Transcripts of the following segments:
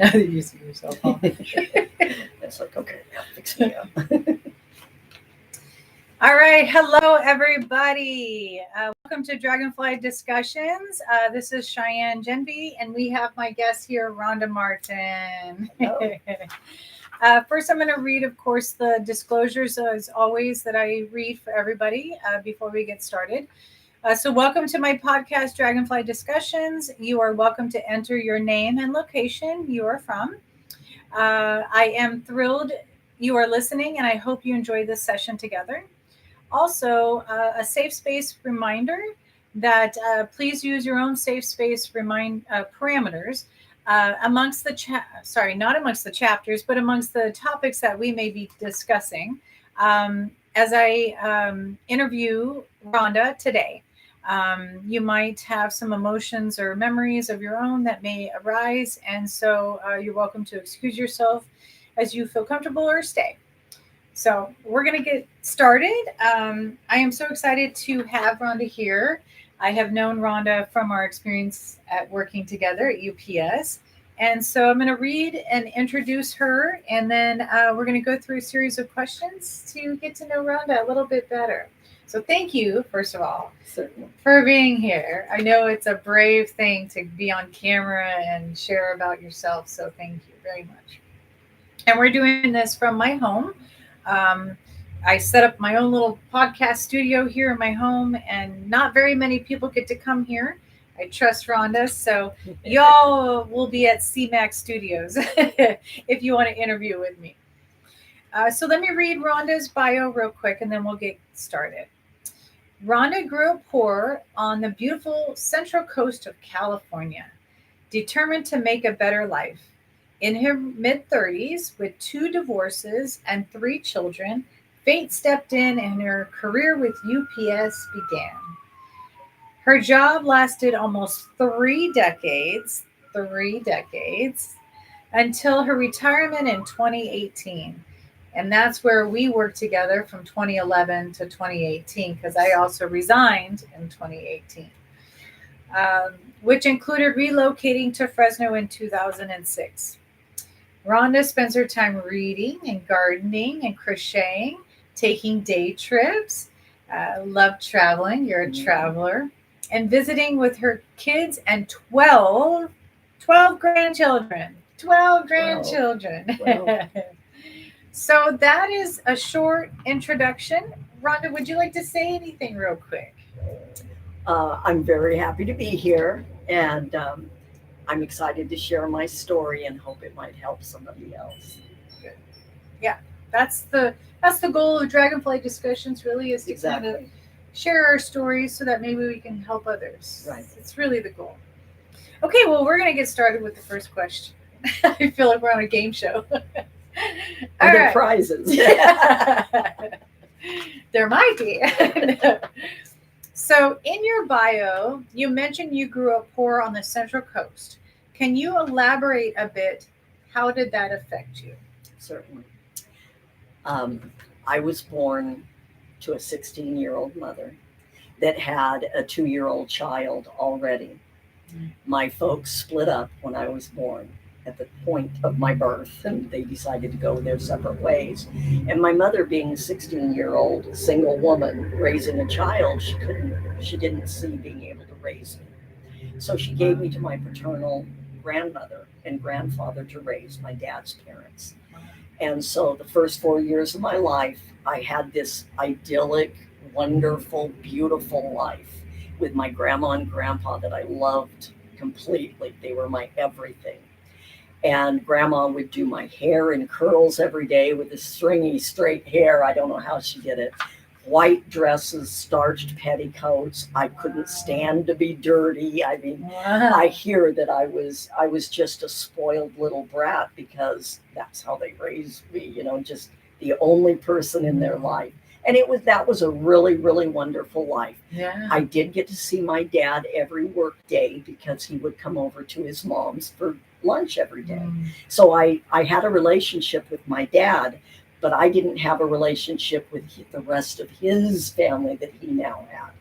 Now that you see yourself, huh? It's like, okay, now fix me up. All right. Hello, everybody. Welcome to Dragonfly Discussions. This is Cheyenne Genby, and we have my guest here, Rhonda Martin. First, I'm going to read, of course, the disclosures, as always, that I read for everybody before we get started. So welcome to my podcast, Dragonfly Discussions. You are welcome to enter your name and location you are from. I am thrilled you are listening, and I hope you enjoy this session together. Also, a safe space reminder that please use your own safe space parameters amongst the not amongst the chapters, but amongst the topics that we may be discussing as I interview Rhonda today. You might have some emotions or memories of your own that may arise, and so you're welcome to excuse yourself as you feel comfortable or stay. So we're going to get started. I am so excited to have Rhonda here. I have known Rhonda from our experience at working together at UPS. And so I'm going to read and introduce her, and then we're going to go through a series of questions to get to know Rhonda a little bit better. So thank you, first of all, Certainly. for being here. I know it's a brave thing to be on camera and share about yourself, so thank you very much. And we're doing this from my home. I set up my own little podcast studio here in my home, and not very many people get to come here. I trust Rhonda, so y'all will be at CMAX Studios if you want to interview with me. So let me read Rhonda's bio real quick, and then we'll get started. Rhonda grew up poor on the beautiful central coast of California, determined to make a better life. In her mid-30s, with 2 divorces and 3 children, fate stepped in and her career with UPS began. Her job lasted almost 3 decades, until her retirement in 2018. And that's where we worked together from 2011 to 2018, because I also resigned in 2018. Which included relocating to Fresno in 2006. Rhonda spends her time reading and gardening and crocheting, taking day trips, love traveling, you're a traveler, and visiting with her kids and 12 grandchildren. 12 grandchildren. 12. So that is a short introduction. Rhonda, would you like to say anything real quick? I'm very happy to be here, and I'm excited to share my story and hope it might help somebody else. Good. Yeah, that's the goal of Dragonfly Discussions. Really, is to kind of share our stories so that maybe we can help others. Right. It's really the goal. Okay, well, we're gonna get started with the first question. I feel like we're on a game show. Are there prizes? There might be. So in your bio, you mentioned you grew up poor on the Central Coast. Can you elaborate a bit? How did that affect you? Certainly. I was born to a 16-year-old mother that had a 2-year-old child already. My folks split up when I was born at the point of my birth, and they decided to go their separate ways. And my mother, being a 16-year-old single woman raising a child, she didn't see being able to raise me. So she gave me to my paternal grandmother and grandfather to raise my dad's parents. And so the first 4 years of my life, I had this idyllic, wonderful, beautiful life with my grandma and grandpa that I loved completely. They were my everything. And grandma would do my hair in curls every day with this stringy straight hair. I don't know how she did it. White dresses, starched petticoats. I couldn't stand to be dirty. I mean, wow. I hear that I was just a spoiled little brat because that's how they raised me, just the only person in their life. And that was a really, really wonderful life. Yeah. I did get to see my dad every work day because he would come over to his mom's for lunch every day. So I had a relationship with my dad, but I didn't have a relationship with the rest of his family that he now had.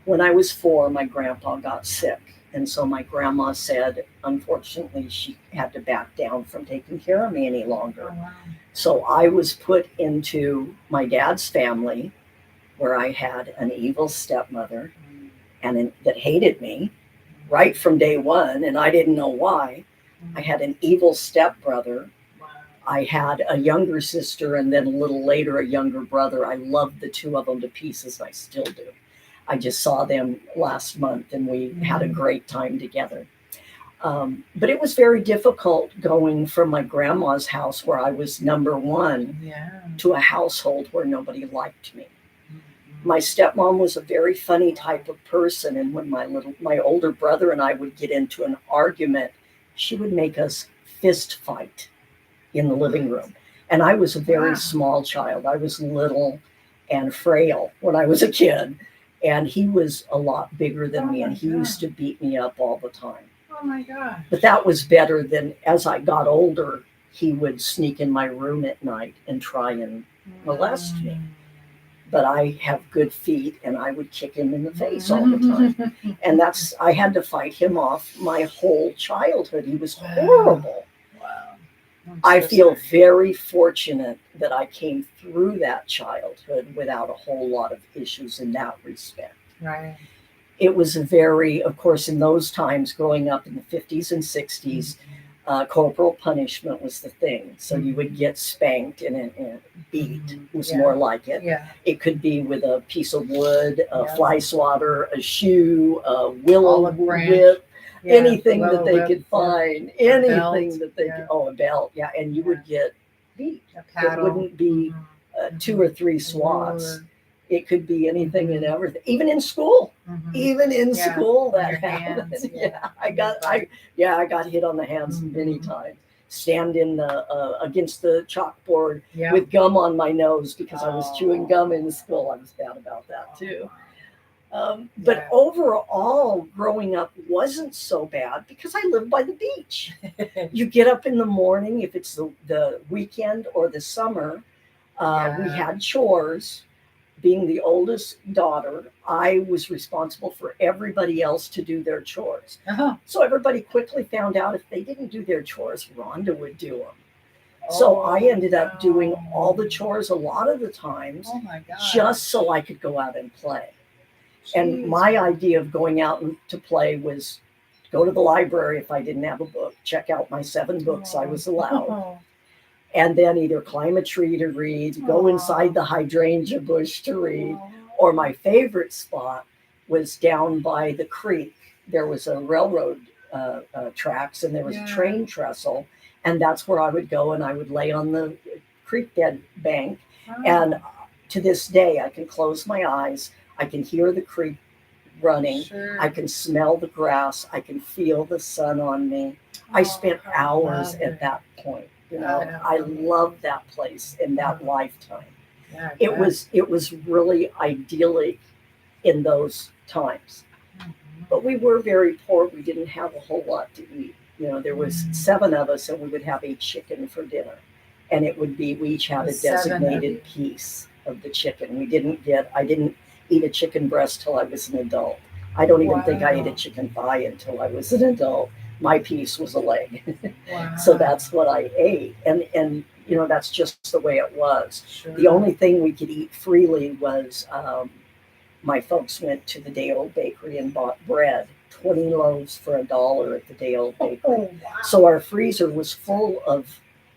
When I was 4, my grandpa got sick And so my grandma said, unfortunately, she had to back down from taking care of me any longer. Oh, wow. So I was put into my dad's family, where I had an evil stepmother that hated me right from day one, and I didn't know why. I had an evil stepbrother. Wow. I had a younger sister, and then a little later a younger brother. I loved the two of them to pieces. I still do. I just saw them last month, and we had a great time together. But it was very difficult going from my grandma's house, where I was number one, to a household where nobody liked me. My stepmom was a very funny type of person, and when my older brother and I would get into an argument, she would make us fist fight in the living room. And I was a very small child. I was little and frail when I was a kid, and he was a lot bigger than me, and he used to beat me up all the time. Oh my God. But that was better than, as I got older, he would sneak in my room at night and try and molest me. But I have good feet, and I would kick him in the face all the time. And I had to fight him off my whole childhood. He was horrible. Wow. I feel very fortunate that I came through that childhood without a whole lot of issues in that respect. Right. It was of course, in those times, growing up in the 50s and 60s, corporal punishment was the thing. So you would get spanked and beat was more like it. Yeah. It could be with a piece of wood, a fly swatter, a shoe, a willow whip, anything that they could find, anything that they could, a belt, and you would get beat. It wouldn't be 2 or 3 swats. It could be anything and everything, even in school. Even in school, that happened. I got hit on the hands many times. Stand in against the chalkboard with gum on my nose because I was chewing gum in school. I was bad about that too. But overall, growing up wasn't so bad because I lived by the beach. You get up in the morning, if it's the weekend or the summer, we had chores. Being the oldest daughter, I was responsible for everybody else to do their chores. So everybody quickly found out if they didn't do their chores, Rhonda would do them. So I ended up doing all the chores a lot of the times, just so I could go out and play. And my idea of going out to play was go to the library if I didn't have a book, check out my 7 books I was allowed. And then either climb a tree to read, go inside the hydrangea bush to read, or my favorite spot was down by the creek. There was a railroad tracks, and there was a train trestle, and that's where I would go, and I would lay on the creek bed bank. And to this day, I can close my eyes, I can hear the creek running, I can smell the grass, I can feel the sun on me. I spent hours at that point. I love that place in that lifetime. It was really idyllic in those times. But we were very poor. We didn't have a whole lot to eat. There was 7 of us, and we would have a chicken for dinner. And it would be, we each had a designated piece of the chicken. I didn't eat a chicken breast till I was an adult. I don't even think I ate a chicken thigh until I was an adult. My piece was a leg. So that's what I ate. And that's just the way it was. The only thing we could eat freely was my folks went to the Day Old Bakery and bought bread, 20 loaves for $1 at the Day Old Bakery. So our freezer was full of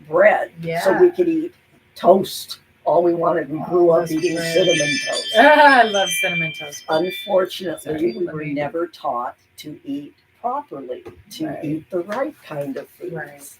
bread. So we could eat toast. All we wanted. We grew up eating cinnamon toast. I love cinnamon toast. Unfortunately, we were never taught to eat properly, to eat the right kind of foods.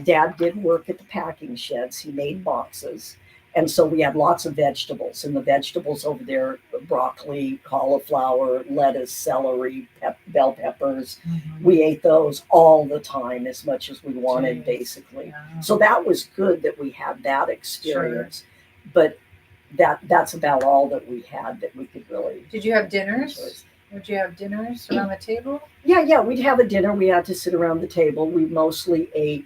Dad did work at the packing sheds. He made boxes. And so we had lots of vegetables. And the vegetables over there, broccoli, cauliflower, lettuce, celery, bell peppers. We ate those all the time, as much as we wanted, basically. So that was good that we had that experience. But that's about all that we had that we could really... Did you have dinners? Would you have dinners around the table? Yeah, we'd have a dinner. We had to sit around the table. We mostly ate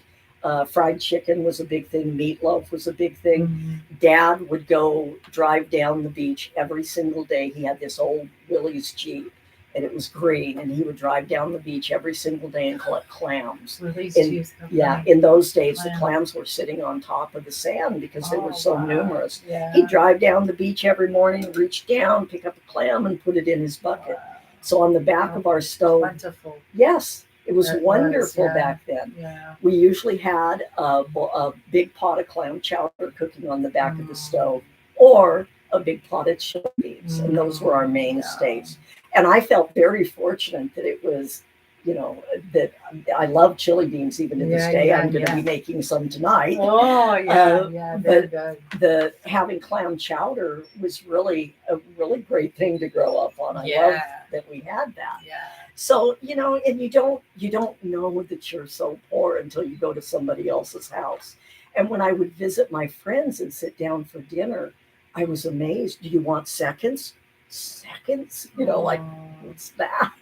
fried chicken was a big thing. Meatloaf was a big thing. Dad would go drive down the beach every single day. He had this old Willys Jeep, and it was green, and he would drive down the beach every single day and collect clams. Release And juice. yeah, in those days, the Clams. clams were sitting on top of the sand because they were Oh, so wow. numerous. Yeah. He'd drive down the beach every morning, reach down, pick up a clam, and put it in his bucket. Wow. So on the back of our stove, Plentiful. yes, it was It was, wonderful yeah. back then. Yeah. We usually had a big pot of clam chowder cooking on the back of the stove, or a big pot of chili beans, and those were our mainstays. And I felt very fortunate that it was, that I love chili beans even to this Yeah, day. yeah, I'm going to yeah. be making some tonight. Oh, yeah, very good. The having clam chowder was really a really great thing to grow up on. I love that we had that. Yeah. So, and you don't know that you're so poor until you go to somebody else's house. And when I would visit my friends and sit down for dinner, I was amazed. Do you want seconds? Seconds? Like, what's that?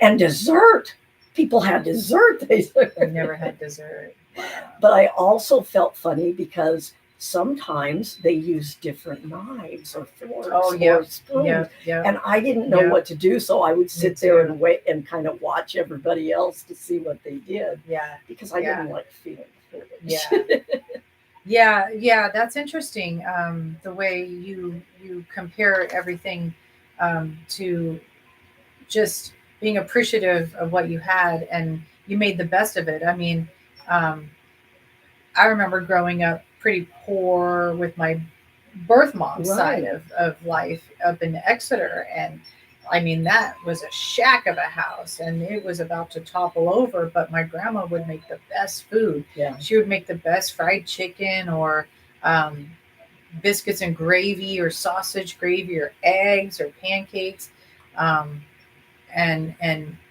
And dessert. People had dessert. I never had dessert. Wow. But I also felt funny because sometimes they use different knives or forks or spoons. Yeah. And I didn't know what to do. So I would sit there and wait and kind of watch everybody else to see what they did. Yeah. Because I didn't like feeling foolish. Yeah. That's interesting. The way you compare everything to just being appreciative of what you had, and you made the best of it. I mean, I remember growing up pretty poor with my birth mom's side of life up in Exeter. And I mean, that was a shack of a house, and it was about to topple over, but my grandma would make the best food. Yeah. She would make the best fried chicken, or biscuits and gravy, or sausage gravy, or eggs, or pancakes. And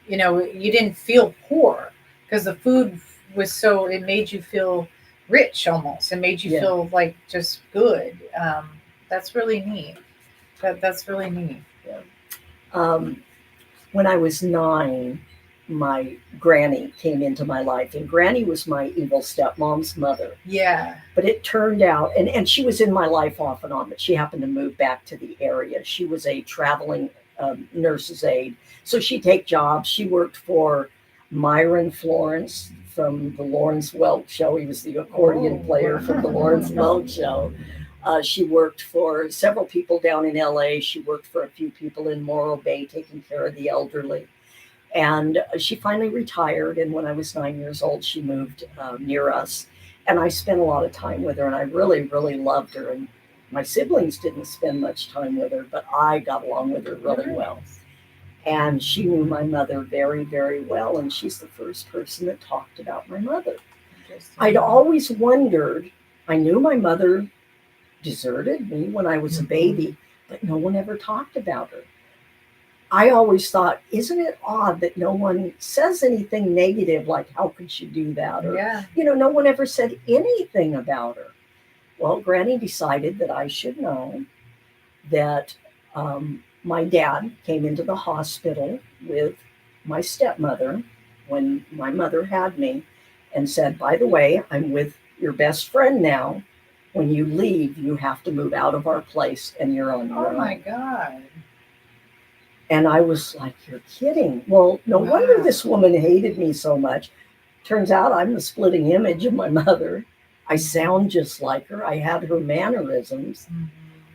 you didn't feel poor because the food was it made you feel rich almost. It made you feel like just good. That's really neat. That's really neat. Yeah. When I was 9, my granny came into my life, and Granny was my evil stepmom's mother. Yeah. But it turned out, and she was in my life off and on, but she happened to move back to the area. She was a traveling nurse's aide. So she'd take jobs. She worked for Myron Florence from the Lawrence Welk Show. He was the accordion player from the Lawrence Welk Show. She worked for several people down in LA. She worked for a few people in Morro Bay taking care of the elderly. And she finally retired. And when I was 9 years old, she moved near us. And I spent a lot of time with her, and I really, really loved her. And my siblings didn't spend much time with her, but I got along with her really well. And she knew my mother very, very well. And she's the first person that talked about my mother. I'd always wondered, I knew my mother deserted me when I was a baby, but no one ever talked about her. I always thought, isn't it odd that no one says anything negative, like, how could she do that? Or, no one ever said anything about her. Well, Granny decided that I should know that my dad came into the hospital with my stepmother when my mother had me, and said, by the way, I'm with your best friend now. When you leave, you have to move out of our place, and you're on your own. Oh my God. And I was like, you're kidding. Well, no wonder this woman hated me so much. Turns out I'm the splitting image of my mother. I sound just like her. I had her mannerisms.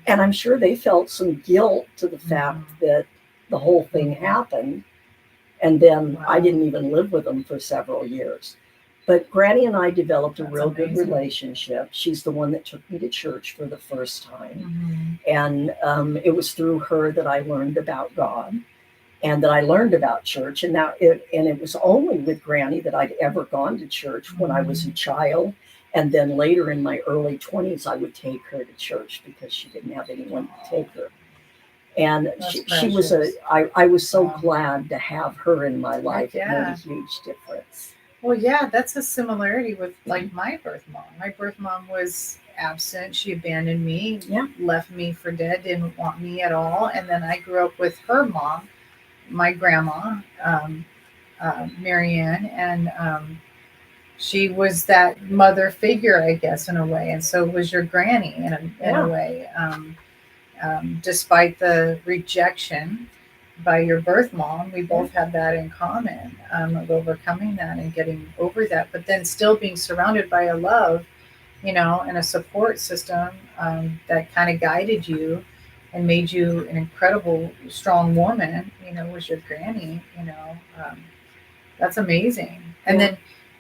And I'm sure they felt some guilt to the fact that the whole thing happened. And then I didn't even live with them for several years. But Granny and I developed a real good relationship. She's the one that took me to church for the first time. And it was through her that I learned about God, and that I learned about church. And it was only with Granny that I'd ever gone to church when I was a child. And then later in my early 20s, I would take her to church because she didn't have anyone to take her. And she was I was so glad to have her in my life. It made a huge difference. Well, yeah, that's a similarity with like my birth mom. My birth mom was absent. She abandoned me, left me for dead, didn't want me at all. And then I grew up with her mom, my grandma, Marianne, and she was that mother figure, I guess, in a way. And so was your granny in a way. Despite the rejection, by your birth mom. We both had that in common, of overcoming that and getting over that, but then still being surrounded by a love, and a support system, that kind of guided you and made you an incredible, strong woman, was your granny, that's amazing. And then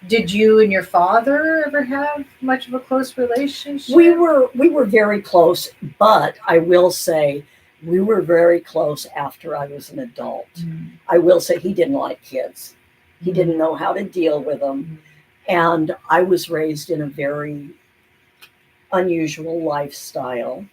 did you and your father ever have much of a close relationship? We were very close, but I will say we were very close after I was an adult. I will say he didn't like kids. He didn't know how to deal with them. And I was raised in a very unusual lifestyle.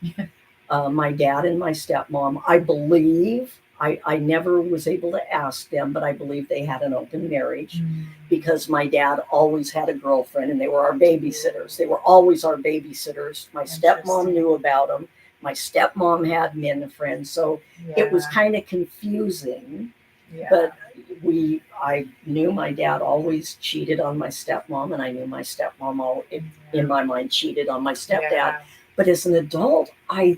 My dad and my stepmom, I believe, I never was able to ask them, but I believe they had an open marriage because my dad always had a girlfriend and they were our babysitters. They were always our babysitters. My stepmom knew about them. My stepmom had men friends. So it was kind of confusing. Yeah. But I knew my dad always cheated on my stepmom, and I knew my stepmom in my mind cheated on my stepdad. Yeah. But as an adult, I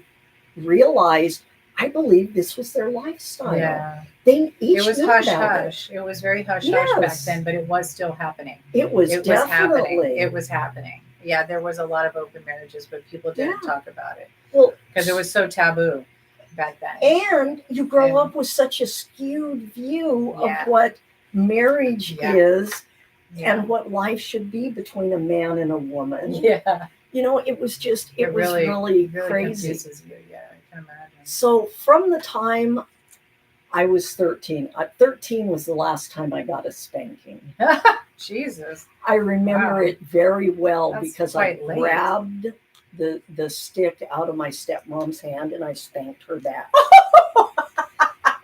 realized I believe this was their lifestyle. Yeah. They each It was knew hush about hush. It was very hush hush back then, but it was still happening. It was definitely happening. It was happening. Yeah, there was a lot of open marriages, but people didn't talk about it. Well, because it was so taboo back then. And you grow up with such a skewed view of what marriage is and what life should be between a man and a woman. Yeah. It was just, it was really crazy. Confuses you. Yeah, I can imagine. So from the time I was 13, 13 was the last time I got a spanking. Jesus. I remember it very well. That's because I late. Grabbed the stick out of my stepmom's hand and I spanked her back.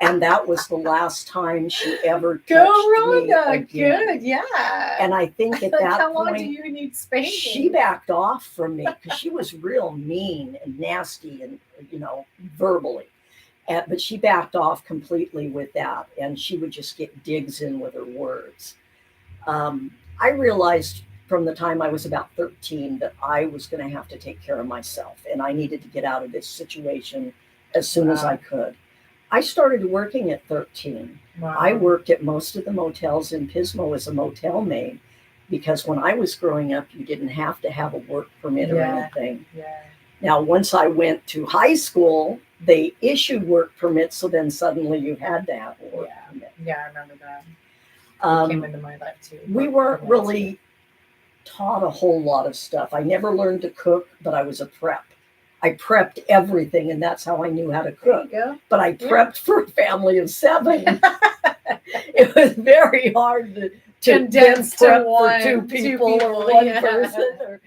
And that was the last time she ever touched Rhonda. Me again. Good, yeah. And I think at that how long point, do you need spanking? She backed off from me because she was real mean and nasty and, verbally. But she backed off completely with that. And she would just get digs in with her words. I realized from the time I was about 13 that I was going to have to take care of myself. And I needed to get out of this situation as soon as I could. I started working at 13. Wow. I worked at most of the motels in Pismo as a motel maid because when I was growing up, you didn't have to have a work permit or anything. Yeah. Now, once I went to high school, they issued work permits, so then suddenly you had to have a work permit. Yeah, I remember that. It came into my life too. We weren't really taught a whole lot of stuff. I never learned to cook, but I was a prep. I prepped everything, and that's how I knew how to cook. But I prepped for a family of 7. It was very hard to condense prep to for two people or one person.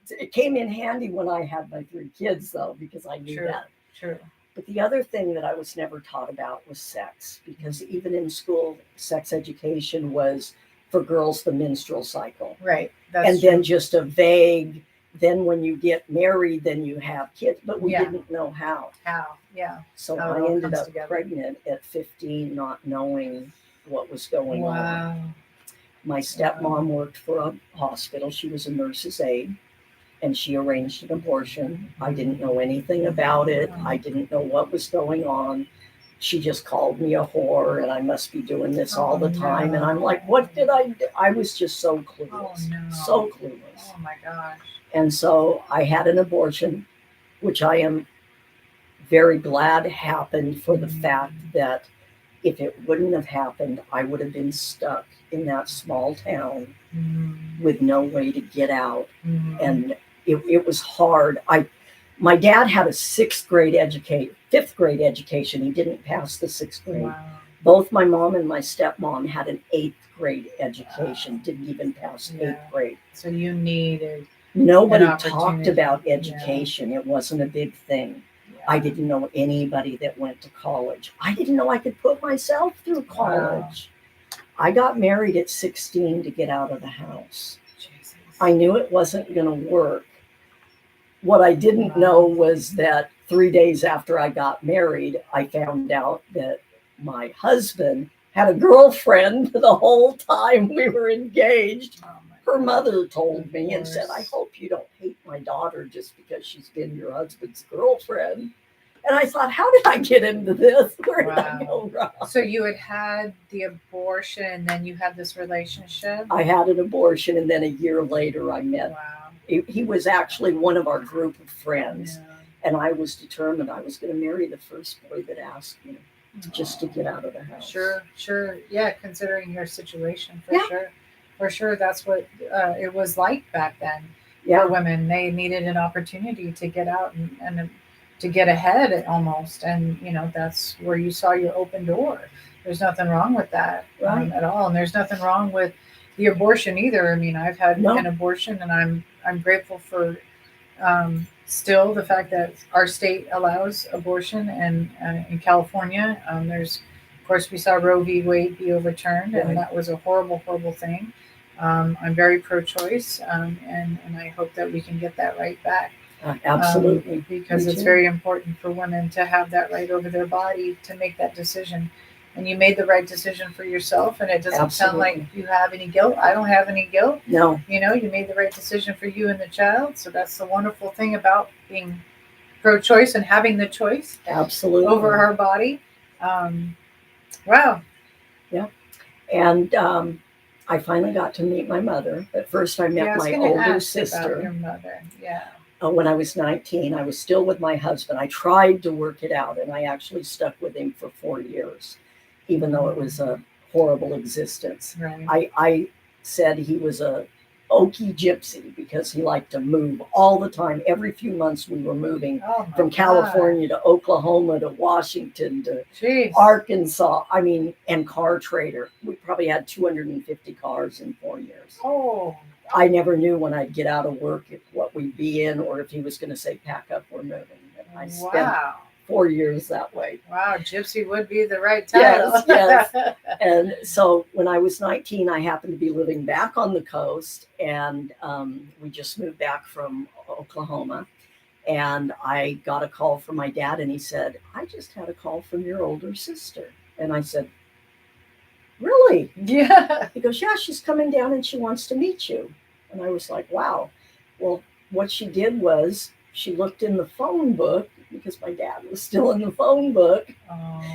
It came in handy when I had my 3 kids, though, because I knew that. True. But the other thing that I was never taught about was sex, because even in school, sex education was for girls the menstrual cycle. Right. Then just a vague. Then when you get married, then you have kids, but we didn't know how. So I ended up pregnant at 15, not knowing what was going on. My stepmom worked for a hospital. She was a nurse's aide, and she arranged an abortion. I didn't know anything about it. I didn't know what was going on. She just called me a whore, and I must be doing this all the time. And I'm like, what did I do? I was just so clueless. So clueless. Oh my gosh. And so I had an abortion, which I am very glad happened for the fact that if it wouldn't have happened, I would have been stuck in that small town with no way to get out. And it was hard. My dad had a 5th grade education. He didn't pass the 6th grade. Wow. Both my mom and my stepmom had an 8th grade education, didn't even pass 8th grade. So you needed... Nobody talked about education. It wasn't a big thing. I didn't know anybody that went to college. I didn't know I could put myself through college. I got married at 16 to get out of the house. Jesus. I knew it wasn't going to work. What I didn't know was that 3 days after I got married, I found out that my husband had a girlfriend the whole time we were engaged. Her mother told me and said, I hope you don't hate my daughter just because she's been your husband's girlfriend. And I thought, how did I get into this? Where did I Wow. go wrong? So you had the abortion, and then you had this relationship. I had an abortion, and then a year later I met. Wow. He was actually one of our group of friends, Yeah. and I was determined I was going to marry the first boy that asked me, just to get out of the house. Sure. Yeah, considering your situation, Yeah. For sure, that's what it was like back then. Yeah, For women, they needed an opportunity to get out and to get ahead almost, and that's where you saw your open door. There's nothing wrong with that Right. at all, and there's nothing wrong with the abortion either. I mean, I've had No. an abortion, and I'm grateful for still the fact that our state allows abortion, and in California, there's, of course, we saw Roe v. Wade be overturned, Right. and that was a horrible thing. I'm very pro-choice, and I hope that we can get that right back. Absolutely. Because Me it's too. very important for women to have that right over their body to make that decision. And you made the right decision for yourself, and it doesn't sound like Absolutely. you have any guilt. I don't have any guilt. No, You made the right decision for you and the child. So that's the wonderful thing about being pro-choice and having the choice absolutely. over our body. Wow. And I finally got to meet my mother. But first I met Yeah, I was my gonna older ask about sister. your mother. Yeah. When I was 19, I was still with my husband. I tried to work it out, and I actually stuck with him for 4 years, even though it was a horrible existence. Right. I said he was a oaky gypsy because he liked to move all the time. Every few months we were moving Oh my from God. California to Oklahoma to Washington to Jeez. Arkansas. I mean, and car trader. We probably had 250 cars in 4 years. Oh. I never knew when I'd get out of work what we'd be in, or if he was going to say, pack up, we're moving. And I spent Wow. 4 years that way. Wow, gypsy would be the right title. Yes. And so when I was 19, I happened to be living back on the coast, and we just moved back from Oklahoma. And I got a call from my dad, and he said, I just had a call from your older sister. And I said, really? Yeah. He goes, yeah, she's coming down and she wants to meet you. And I was like, wow. Well, what she did was she looked in the phone book because my dad was still in the phone book.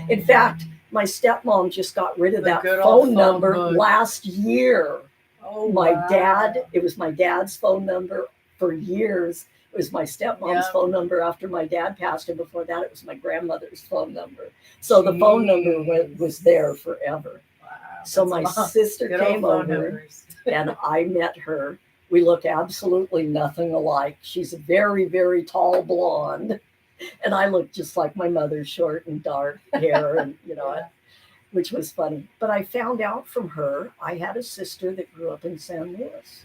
In fact, my stepmom just got rid of The that good old phone phone number book. last year. Oh, My wow. dad, it was my dad's phone number for years. It was my stepmom's Yeah. phone number after my dad passed, and before that, it was my grandmother's phone number. So the phone number was there forever. Wow, So that's my long. sister Good old came phone over, numbers. and I met her. We look absolutely nothing alike. She's a very, very tall blonde, and I look just like my mother, short and dark hair, and Yeah. which was funny. But I found out from her I had a sister that grew up in San Luis,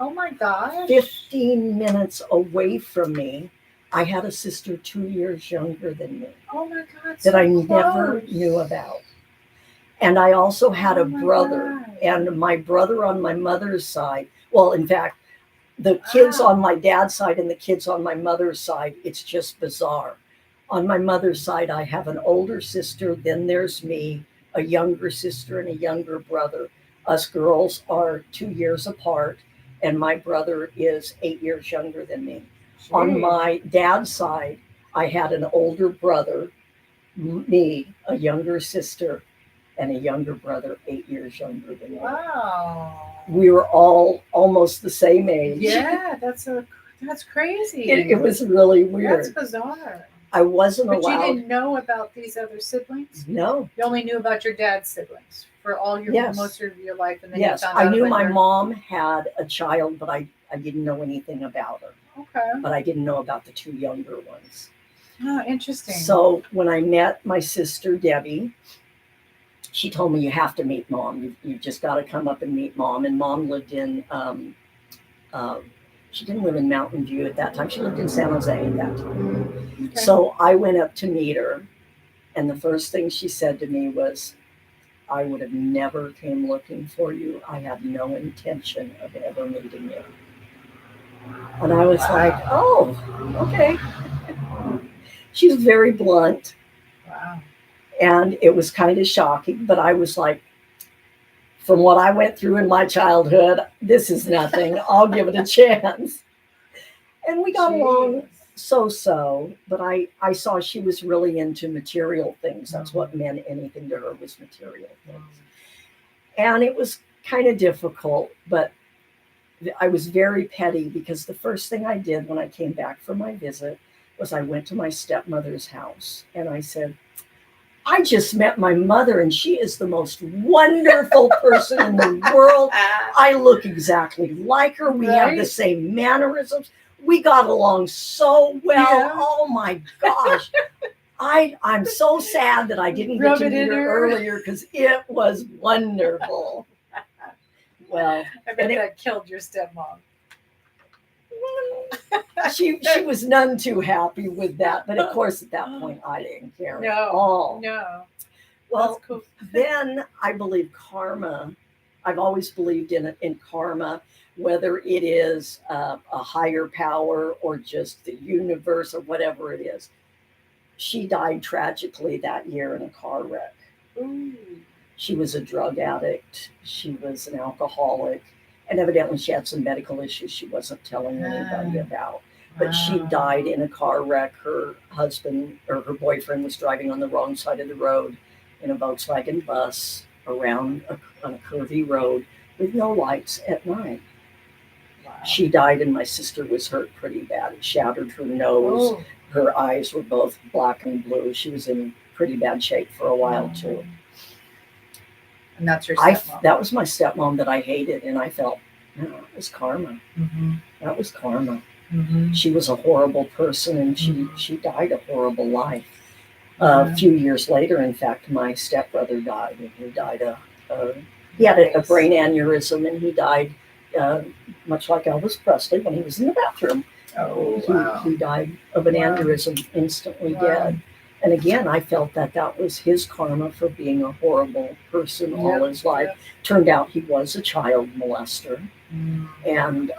Oh my gosh. 15 minutes away from me. I had a sister 2 years younger than me Oh my God. that I so never close. knew about. And I also had Oh a my brother, God. and my brother on my mother's side, well, in fact, the kids Wow. on my dad's side and the kids on my mother's side, it's just bizarre. On my mother's side, I have an older sister, then there's me, a younger sister, and a younger brother. Us girls are 2 years apart, and my brother is 8 years younger than me. On Jeez. my dad's side, I had an older brother, me, a younger sister, and a younger brother 8 years younger than me. Wow. We were all almost the same age. Yeah, that's crazy. It was really weird. That's bizarre. I wasn't But allowed. you didn't know about these other siblings? No. You only knew about your dad's siblings for all your Yes. most of your life, and then Yes, you found I out knew about my your... mom had a child, but I didn't know anything about her. Okay. But I didn't know about the two younger ones. Oh, interesting. So when I met my sister Debbie, she told me, you have to meet Mom. You've just got to come up and meet Mom. And Mom lived in, she didn't live in Mountain View at that time. She lived in San Jose at that time. Okay. So I went up to meet her. And the first thing she said to me was, I would have never came looking for you. I had no intention of ever meeting you. And I was like, oh, okay. She was very blunt. Wow. And it was kind of shocking, but I was like, from what I went through in my childhood, this is nothing. I'll give it a chance. And we got along so, but I saw she was really into material things. That's what meant anything to her, was material things. And it was kind of difficult, but I was very petty, because the first thing I did when I came back from my visit was I went to my stepmother's house and I said, I just met my mother and she is the most wonderful person in the world. I look exactly like her. We have the same mannerisms. We got along so well. Yeah. Oh my gosh. I'm so sad that I didn't get to meet her earlier, because it was wonderful. Well, I bet that killed your stepmom. She was none too happy with that, but of course at that point I didn't care at all. No. Well, that's cool. Then I believe karma. I've always believed in karma, whether it is a higher power or just the universe or whatever it is. She died tragically that year in a car wreck. Ooh. She was a drug addict. She was an alcoholic. And evidently she had some medical issues she wasn't telling anybody about. But she died in a car wreck. Her husband, or her boyfriend, was driving on the wrong side of the road in a Volkswagen bus on a curvy road with no lights at night. Wow. She died and my sister was hurt pretty bad. It shattered her nose. Oh. Her eyes were both black and blue. She was in pretty bad shape for a while too. And that's your stepmom. That was my stepmom that I hated, and I felt, no, it was karma. Mm-hmm. That was karma. Mm-hmm. She was a horrible person, and she died a horrible life. A few years later, in fact, my stepbrother died, and he died he had a brain aneurysm, and he died much like Elvis Presley when he was in the bathroom. Oh, wow. He died of an aneurysm, instantly dead. And again, I felt that was his karma for being a horrible person all his life. Turned out he was a child molester, and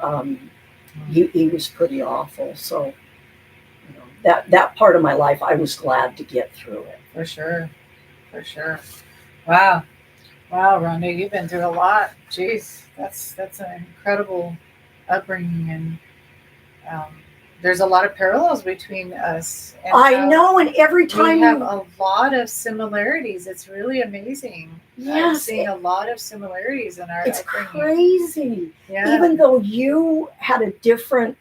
he was pretty awful. So, you know, that part of my life, I was glad to get through it. For sure. Wow, Rhonda, you've been through a lot. Jeez, that's an incredible upbringing, and there's a lot of parallels between us. And I know, and every time we have a lot of similarities. It's really amazing. Yes, I'm seeing a lot of similarities in our it's upbringing. crazy. Yeah. Even though you had a different,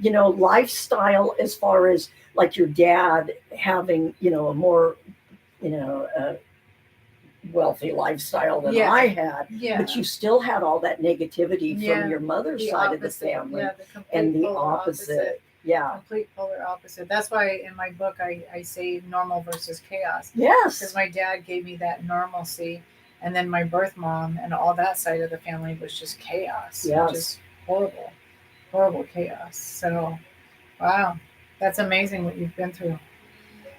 lifestyle, as far as like your dad having, a more, wealthy lifestyle than I had, but you still had all that negativity from your mother's side of the family, and the opposite. Yeah. Complete polar opposite. That's why in my book I say normal versus chaos. Yes. Because my dad gave me that normalcy, and then my birth mom and all that side of the family was just chaos. Yes. Just horrible chaos. So, wow, that's amazing what you've been through.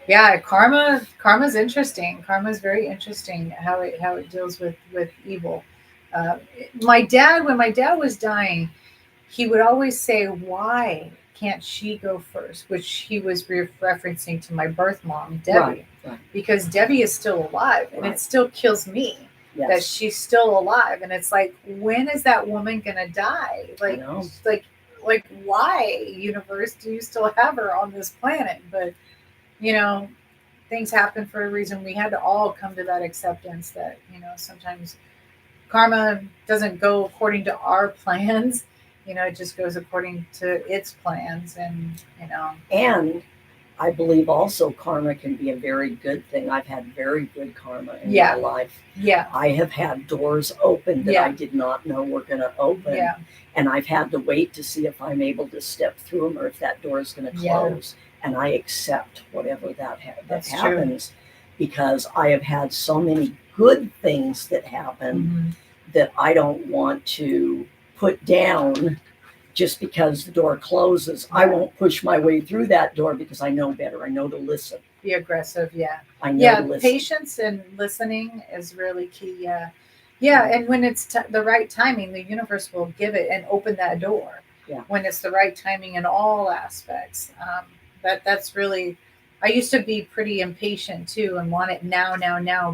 Yeah, karma's interesting. Karma's very interesting how it deals with evil. When my dad was dying, he would always say, "Why can't she go first?" Which he was referencing to my birth mom, Debbie, right. Because Debbie is still alive, and it still kills me that she's still alive. And it's like, when is that woman gonna die? Like why, universe, do you still have her on this planet? But things happen for a reason. We had to all come to that acceptance that sometimes karma doesn't go according to our plans. It just goes according to its plans, and And I believe also karma can be a very good thing. I've had very good karma in my life. Yeah. I have had doors open that I did not know were going to open. Yeah. And I've had to wait to see if I'm able to step through them or if that door is going to close. And I accept whatever that happens, because I have had so many good things that happen that I don't want to put down just because the door closes. I won't push my way through that door because I know better. I know to listen. Be aggressive, I know to listen. Patience and listening is really key. Yeah, and when it's the right timing, the universe will give it and open that door. Yeah. When it's the right timing in all aspects. That's really, I used to be pretty impatient too and want it now,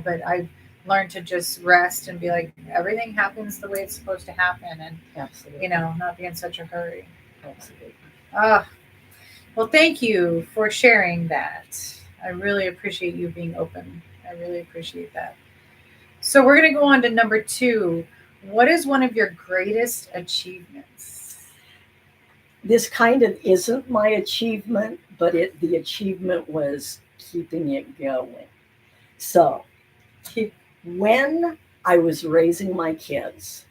but I've learned to just rest and be like, everything happens the way it's supposed to happen, and absolutely, not be in such a hurry. Absolutely. Well, thank you for sharing that. I really appreciate you being open. I really appreciate that. So we're going to go on to number 2. What is one of your greatest achievements? This kind of isn't my achievement, but the achievement was keeping it going. So when I was raising my kids,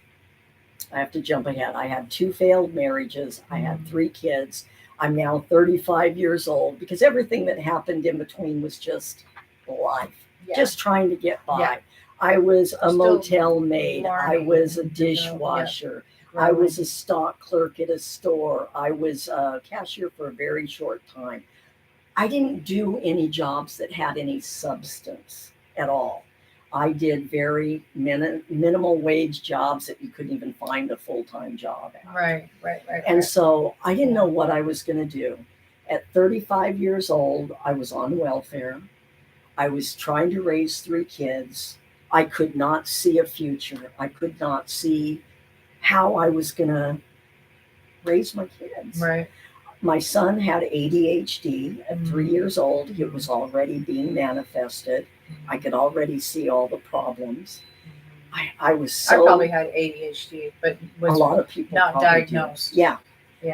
I have to jump ahead. I had 2 failed marriages. I had 3 kids. I'm now 35 years old because everything that happened in between was just life, just trying to get by. Yeah. I was a motel maid. I was a dishwasher. I was a stock clerk at a store. I was a cashier for a very short time. I didn't do any jobs that had any substance at all. I did very minimal wage jobs that you couldn't even find a full-time job at. Right. And so I didn't know what I was going to do. At 35 years old, I was on welfare. I was trying to raise 3 kids. I could not see a future. I could not see how I was going to raise my kids. Right. My son had ADHD at 3 years old. It was already being manifested. I could already see all the problems. I was so. I probably had ADHD, but was a lot of people not diagnosed. Yeah.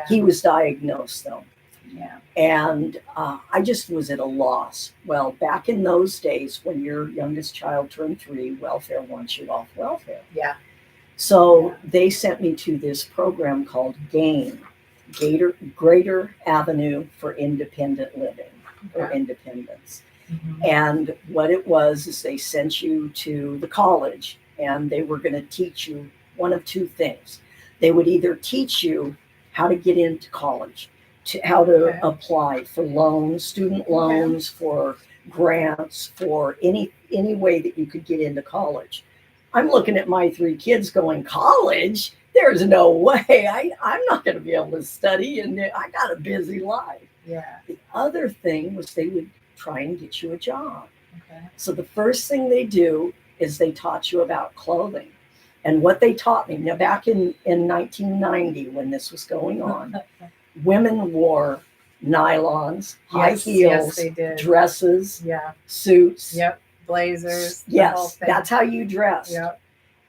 He was diagnosed though. Yeah. And I just was at a loss. Well, back in those days, when your youngest child turned 3, welfare wants you off welfare. Yeah. So they sent me to this program called GAIN, Greater Avenue for Independent Living, or Independence. And what it was is they sent you to the college, and they were going to teach you one of 2 things. They would either teach you how to get into college, how to apply for loans, student loans, for grants, for any way that you could get into college. I'm looking at my 3 kids going, college? There's no way. I'm not going to be able to study, and I got a busy life. Yeah. The other thing was they would try and get you a job. Okay. So the first thing they do is they taught you about clothing. And what they taught me, now back in 1990 when this was going on, women wore nylons, high heels, they did. Dresses, suits. Blazers. Yes, that's how you dressed. Yep.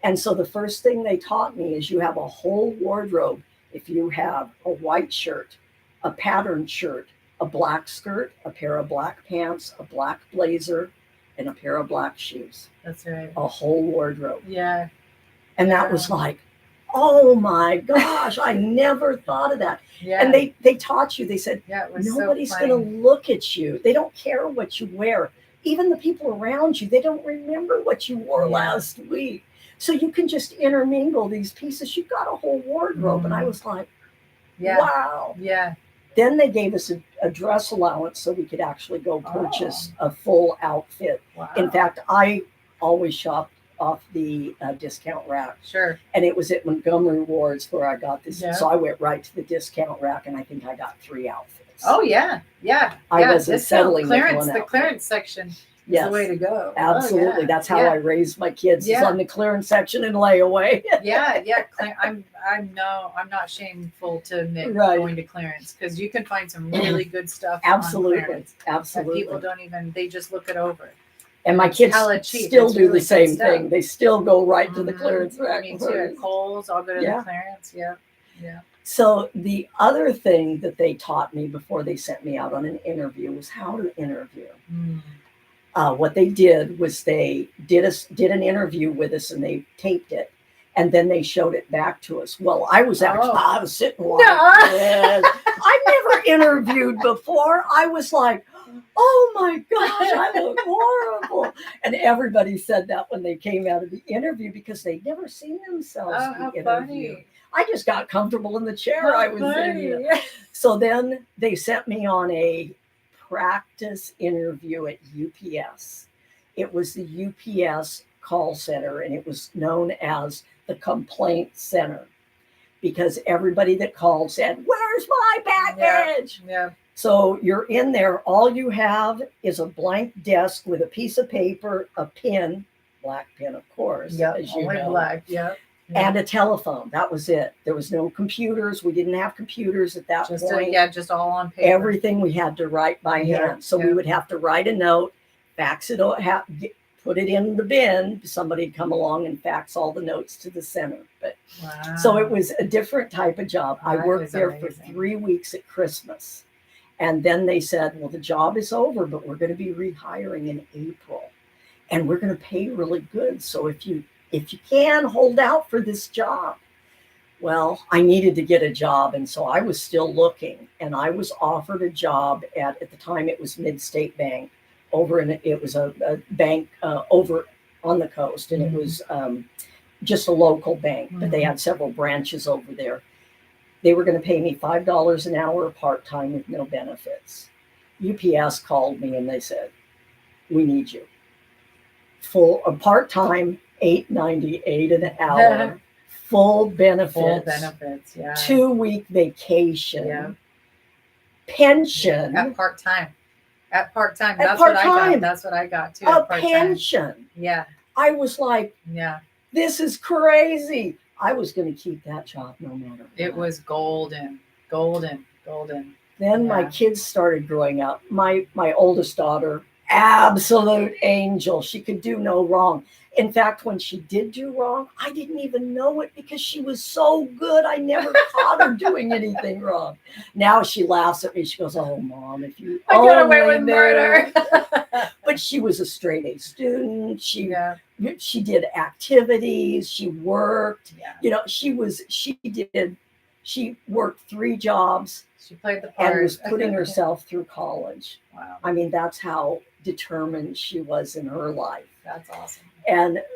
And so the first thing they taught me is you have a whole wardrobe. If you have a white shirt, a patterned shirt, a black skirt, a pair of black pants, a black blazer, and a pair of black shoes. That's right. A whole wardrobe. Yeah. And that was like, oh my gosh, I never thought of that. Yeah. And they taught you, they said, nobody's so going to look at you. They don't care what you wear. Even the people around you, they don't remember what you wore last week. So you can just intermingle these pieces. You've got a whole wardrobe. And I was like, wow. Yeah. Then they gave us a dress allowance so we could actually go purchase a full outfit. Wow. In fact, I always shopped off the discount rack. Sure. And it was at Montgomery Wards where I got this. Yeah. So I went right to the discount rack, and I think I got 3 outfits. Oh, yeah. I wasn't settling with one The outfit. clearance section is the way to go. Absolutely. Oh, yeah. That's how I raised my kids, is on the clearance section and layaway. I'm not shameful to admit going to clearance, because you can find some really good stuff. Absolutely. On clearance Absolutely. People don't even, they just look it over. And my kids still do the same thing. They still go right to the clearance rack. Me too. At Kohl's, I'll go to the clearance. Yeah. So the other thing that they taught me before they sent me out on an interview was how to interview. What they did was they did an interview with us, and they taped it, and then they showed it back to us. Well, I was sitting like this. I never interviewed before. I was like, oh my gosh, I look horrible. And everybody said that when they came out of the interview, because they'd never seen themselves be interviewed. Funny. I just got comfortable in the chair I was in. So then they sent me on a practice interview at UPS. It was the UPS call center, and it was known as the complaint center, because everybody that called said, "Where's my package?" Yeah. So you're in there. All you have is a blank desk with a piece of paper, a pen, black pen, of course. Yeah, as you only know. black. Yeah. and a telephone. That was it. There was no computers. We didn't have computers at that point. Just all on paper. Everything we had to write by hand. So we would have to write a note, fax it, put it in the bin. Somebody'd come along and fax all the notes to the center. But so it was a different type of job. I worked there for 3 weeks at Christmas. And then they said, well, the job is over, but we're going to be rehiring in April. And we're going to pay really good. So if you can, hold out for this job. Well, I needed to get a job. And so I was still looking. And I was offered a job at the time it was Mid-State Bank. It was a bank over on the coast, and it was just a local bank, but they had several branches over there. They were going to pay me $5 an hour part-time with no benefits. UPS called me and they said, we need you. Part-time, $8.98 an hour, full benefits. Full benefits, yeah. 2-week vacation, pension. At part-time. That's part-time. what I got. That's what I got too. A pension. Yeah. I was like, yeah, this is crazy. I was going to keep that job no matter what. It was golden. Then my kids started growing up. My oldest daughter, absolute angel. She could do no wrong. In fact, when she did do wrong, I didn't even know it because she was so good. I never caught her doing anything wrong. Now she laughs at me. She goes, oh, Mom, if you I got away with murder. But she was a straight A student. She did activities. She worked. Yeah. You know, she worked 3 jobs. She played the part. And was putting herself through college. Wow. I mean, that's how determined she was in her life. That's awesome.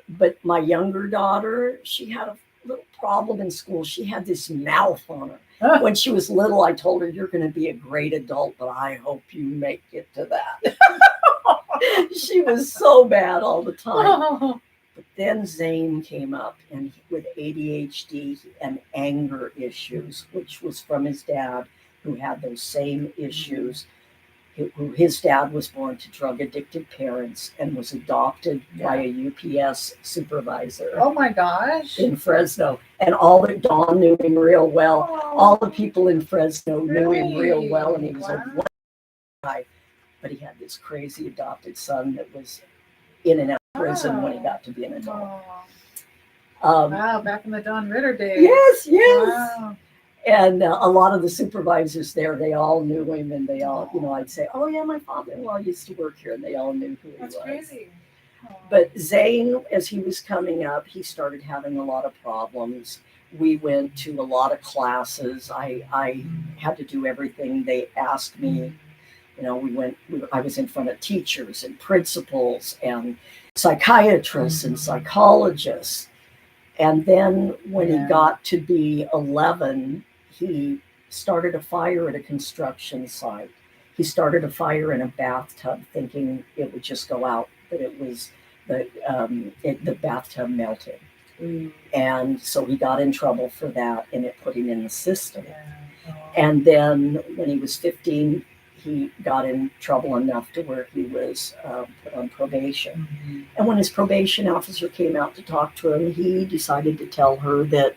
But my younger daughter, she had a little problem in school. She had this mouth on her. When she was little, I told her, you're going to be a great adult, but I hope you make it to that. She was so bad all the time. But then Zane came up and with ADHD and anger issues, which was from his dad, who had those same issues. His dad was born to drug-addicted parents and was adopted by a UPS supervisor. Oh my gosh! In Fresno, and Dawn knew him real well. Oh, all the people in Fresno knew him real well, and he was a wonderful guy. But he had this crazy adopted son that was in and out of prison when he got to be an adult. Wow, back in the Don Ritter days. Yes. Wow. And a lot of the supervisors there, they all knew him, and they all, I'd say, oh yeah, my father-in-law used to work here, and they all knew who he was. That's crazy. But Zane, as he was coming up, he started having a lot of problems. We went to a lot of classes. I had to do everything they asked me. I was in front of teachers and principals and psychiatrists and psychologists. And then when he got to be 11, he started a fire at a construction site. He started a fire in a bathtub thinking it would just go out, but it was the bathtub melted. And so he got in trouble for that, and it put him in the system. And then when he was 15, he got in trouble enough to where he was put on probation. And when his probation officer came out to talk to him, he decided to tell her that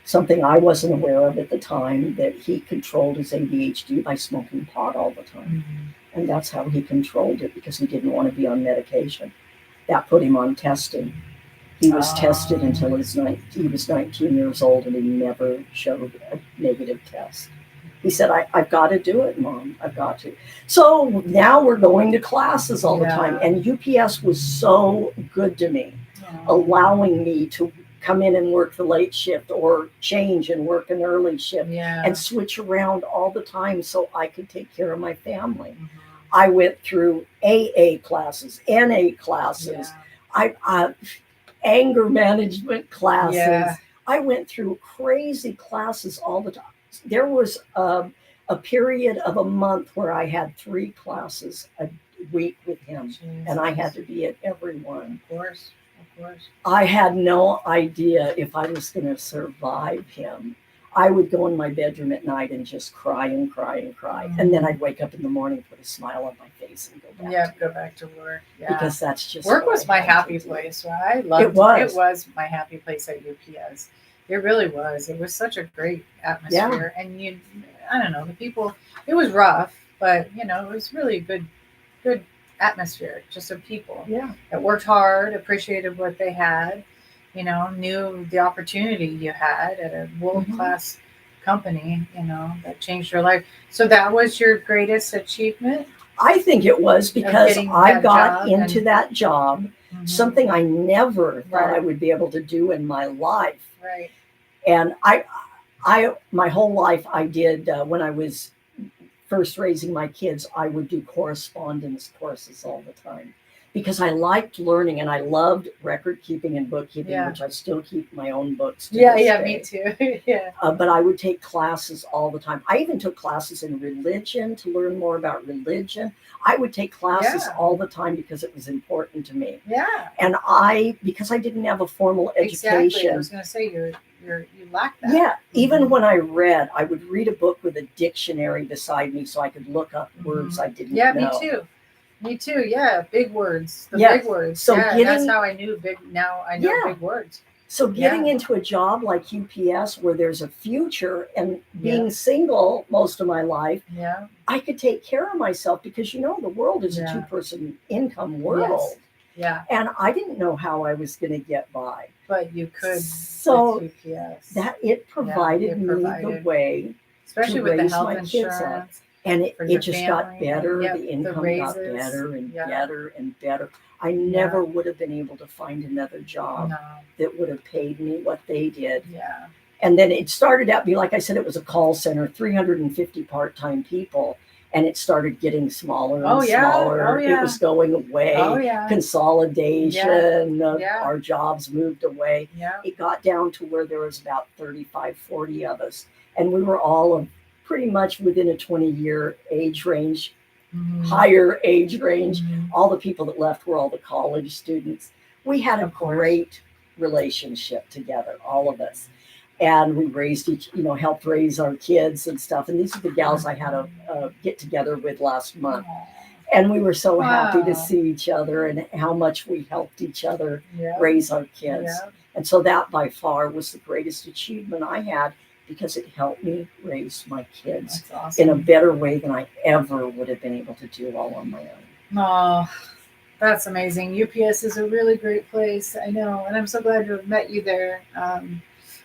something I wasn't aware of at the time, that he controlled his ADHD by smoking pot all the time. And that's how he controlled it, because he didn't want to be on medication. That put him on testing. He was tested until he was 19 years old, and he never showed a negative test. He said, I've got to do it, Mom. I've got to. So now we're going to classes all the time. And UPS was so good to me, allowing me to come in and work the late shift or change and work an early shift and switch around all the time so I could take care of my family. I went through AA classes, NA classes, anger management classes. I went through crazy classes all the time. There was a period of a month where I had 3 classes a week with him, and I had to be at every one. Of course. I had no idea if I was going to survive him. I would go in my bedroom at night and just cry and cry and cry. And then I'd wake up in the morning, put a smile on my face and go back. Yeah, go back to work. Yeah. Because that's just work what was I my had to happy do. place. Right? I loved It was. It was my happy place at UPS. It really was. It was such a great atmosphere. And I don't know, the people, it was rough, but it was really good atmosphere just of people Yeah. that worked hard, appreciated what they had, knew the opportunity you had at a world-class company, that changed your life. So that was your greatest achievement? I think it was because getting I that got job into and- that job, something I never thought I Right. would be able to do in my life. Right. And my whole life I did, when I was first raising my kids, I would do correspondence courses all the time because I liked learning and I loved record keeping and bookkeeping, Yeah. which I still keep my own books to Yeah, this yeah, day. me too. Yeah. But I would take classes all the time. I even took classes in religion to learn more about religion. I would take classes Yeah. all the time because it was important to me. Yeah. And because I didn't have a formal Exactly. education. I was going to say you lack that. Yeah, even when I read, I would read a book with a dictionary beside me so I could look up words I didn't know. Yeah, me too. Me too. Yeah, big words. The Yeah. big words. So yeah, getting- that's how I knew big. Now I know Yeah. big words. So getting Yeah. into a job like UPS where there's a future and being single most of my life, Yeah. I could take care of myself because the world is a Yeah. 2-person income world. Yes. Yeah, And I didn't know how I was going to get by. but you could So with UPS. that it provided me the way, especially to with the raise health my kids up. insurance. and For it your just got family, better. yep, The the income got raises, better and yeah. better and better. I never would have been able to find another job No. that would have paid me what they did. Yeah. And then it started out like I said, it was a call center, 350 part-time people, and it started getting smaller and smaller. Oh, yeah. It was going away. Oh yeah. Consolidation. Yeah. Our jobs moved away. Yeah. It got down to where there was about 35, 40 of us, and we were all of pretty much within a 20-year age range, higher age range. All the people that left were all the college students. We had a Of course. great relationship together, all of us. And we raised helped raise our kids and stuff. And these are the gals I had a get together with last month. And we were so happy to Wow. see each other and how much we helped each other Yeah. raise our kids. Yeah. And so that by far was the greatest achievement I had because it helped me raise my kids That's awesome. in a better way than I ever would have been able to do all on my own. Oh, that's amazing. UPS is a really great place. I know. And I'm so glad to have met you there.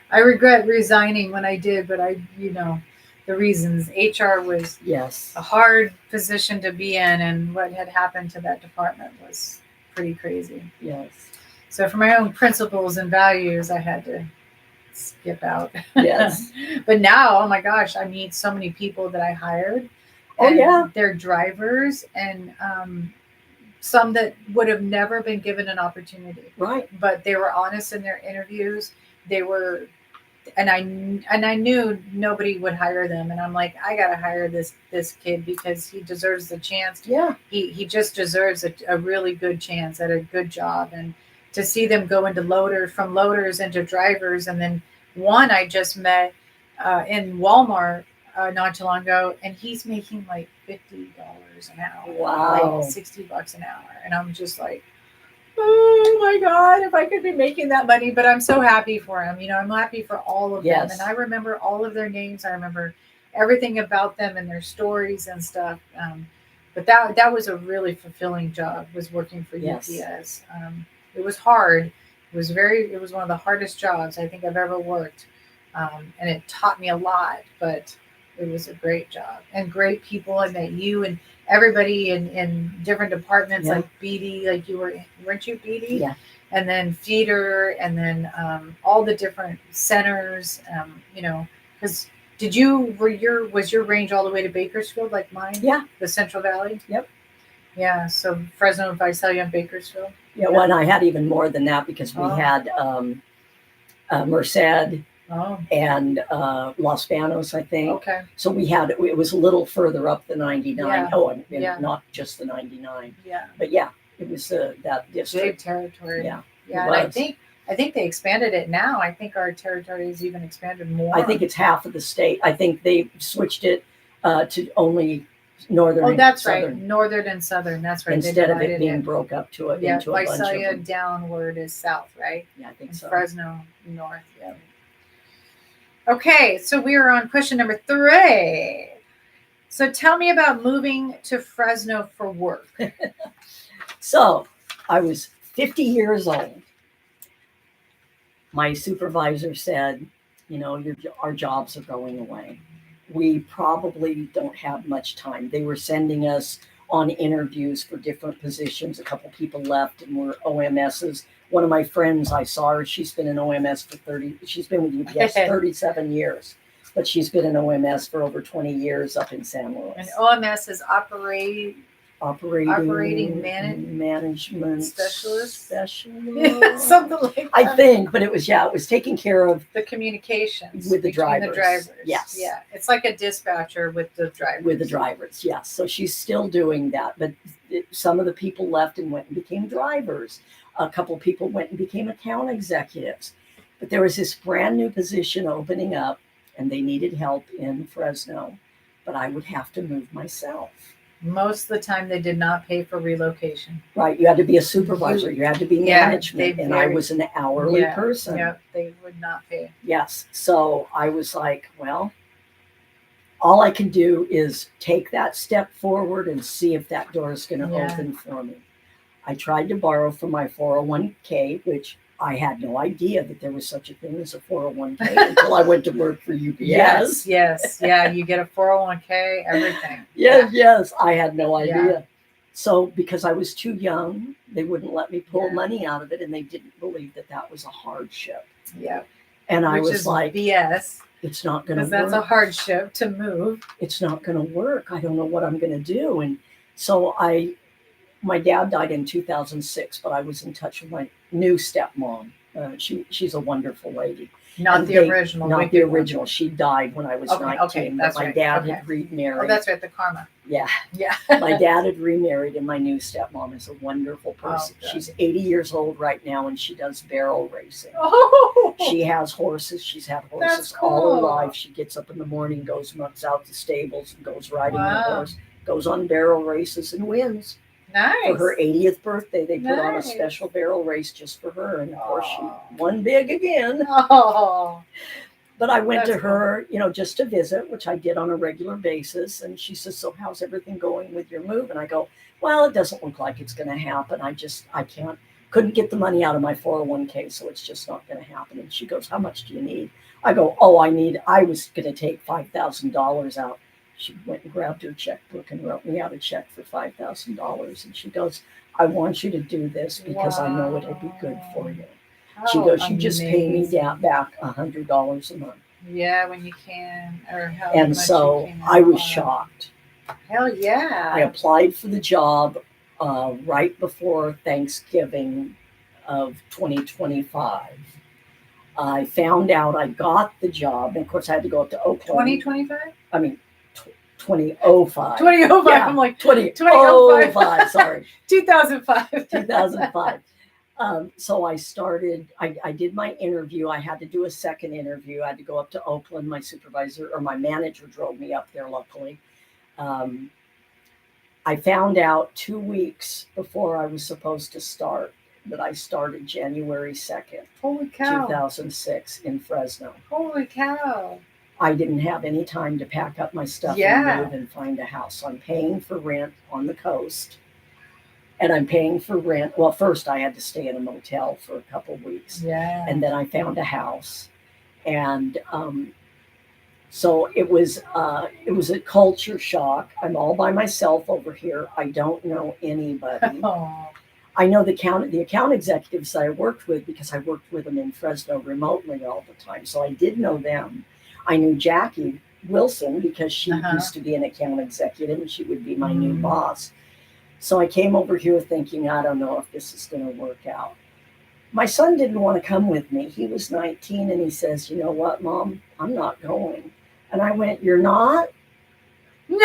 I regret resigning when I did, but the reasons. HR was Yes. a hard position to be in, and what had happened to that department was pretty crazy. Yes. So for my own principles and values, I had to skip out. Yes. But now, oh my gosh, I meet so many people that I hired. Oh, and yeah. They're drivers and some that would have never been given an opportunity. Right. But they were honest in their interviews. They were, and I knew nobody would hire them. And I'm like, I got to hire this kid because he deserves the chance. Yeah. He just deserves a really good chance at a good job. And to see them go into from loaders into drivers. And then one I just met in Walmart not too long ago, and he's making like $50 an hour. Wow. Like $60 an hour. And I'm just like, oh my God, if I could be making that money. But I'm so happy for him. I'm happy for all of them. And I remember all of their names. I remember everything about them and their stories and stuff. But that was a really fulfilling job, was working for UPS. It was hard. It was one of the hardest jobs I think I've ever worked. And it taught me a lot, but it was a great job and great people. I met you and everybody in different departments, like BD, like weren't you BD? Yeah. And then feeder, and then all the different centers, because was your range all the way to Bakersfield like mine? Yeah. The Central Valley? Yep. Yeah. So Fresno, Visalia, and Bakersfield. Yeah. Well, and I had even more than that because we had Merced and Los Banos, I think. Okay. So it was a little further up the 99. Yeah. Oh, and not just the 99. Yeah. But yeah, it was that district. Big territory. Yeah. Yeah. And I think I think they expanded it now. I think our territory has even expanded more. I think it's half of the state. I think they switched it to only northern. Oh, that's and southern, right. Northern and southern. That's right. Instead of it being broke up to it into a bunch of Visalia them. downward is south, right? Yeah, I think And so. Fresno north. Yeah. Okay, so we are on question number 3. So tell me about moving to Fresno for work. So I was 50 years old. My supervisor said, you know, our jobs are going away. We probably don't have much time. They were sending us on interviews for different positions. A couple people left and were OMSs. One of my friends, I saw her, she's been an OMS for she's been with UPS 37 years, but she's been an OMS for over 20 years up in San Luis. And OMS is operating management specialist. Something like that. I think, but it was taking care of the communications with the drivers. Yes. Yeah. It's like a dispatcher with the drivers. Yes. So she's still doing that, but some of the people left and went and became drivers. A couple of people went and became account executives. But there was this brand new position opening up and they needed help in Fresno, but I would have to move myself. Most of the time, they did not pay for relocation. Right. You had to be a supervisor. You had to be management. And I was an hourly person. Yeah, they would not pay. Yes. So I was like, well, all I can do is take that step forward and see if that door is going to open for me. I tried to borrow from my 401k, which I had no idea that there was such a thing as a 401k until I went to work for UPS. Yes. Yeah, you get a 401k, everything. Yes. I had no idea. Yeah. So because I was too young, they wouldn't let me pull money out of it, and they didn't believe that was a hardship. Yeah. And I was like, BS. It's not going to work. Because that's a hardship to move. It's not going to work. I don't know what I'm going to do. And so my dad died in 2006, but I was in touch with my new stepmom. She's a wonderful lady. Not the original. Not the original. She died when I was 19. Okay, that's my dad had remarried. Oh, that's right, the karma. Yeah. Yeah. My dad had remarried, and my new stepmom is a wonderful person. Oh, she's 80 years old right now, and she does barrel racing. Oh. She has horses. She's had horses all her life. She gets up in the morning, runs out to stables, and goes riding the horse, goes on barrel races, and wins. Nice. For her 80th birthday, they put on a special barrel race just for her. And of course, she won big again. Oh. But I went to her, just to visit, which I did on a regular basis. And she says, so how's everything going with your move? And I go, well, it doesn't look like it's going to happen. I couldn't get the money out of my 401k, so it's just not going to happen. And she goes, how much do you need? I go, I was going to take $5,000 out. She went and grabbed her checkbook and wrote me out a check for $5,000. And she goes, I want you to do this because I know it'll be good for you. She goes, you just pay me back $100 a month. Yeah, when you can. And so I was shocked. Hell yeah. I applied for the job right before Thanksgiving of 2025. I found out I got the job. And of course, I had to go up to Oakland. 2025? I mean, 2005. 2005. Yeah, I'm like 2005. Sorry. 2005. 2005. So I started, I did my interview. I had to do a second interview. I had to go up to Oakland. My supervisor or my manager drove me up there, luckily. I found out 2 weeks before I was supposed to start that I started January 2nd, Holy cow. 2006 in Fresno. Holy cow. I didn't have any time to pack up my stuff and move and find a house. So I'm paying for rent on the coast. And I'm paying for rent. Well, first I had to stay in a motel for a couple of weeks. Yeah. And then I found a house. And so it was a culture shock. I'm all by myself over here. I don't know anybody. Oh. I know the account executives that I worked with because I worked with them in Fresno remotely all the time. So I did know them. I knew Jackie Wilson because she used to be an account executive and she would be my new boss. So I came over here thinking, I don't know if this is going to work out. My son didn't want to come with me. He was 19 and he says, you know what, Mom, I'm not going. And I went, you're not? Really?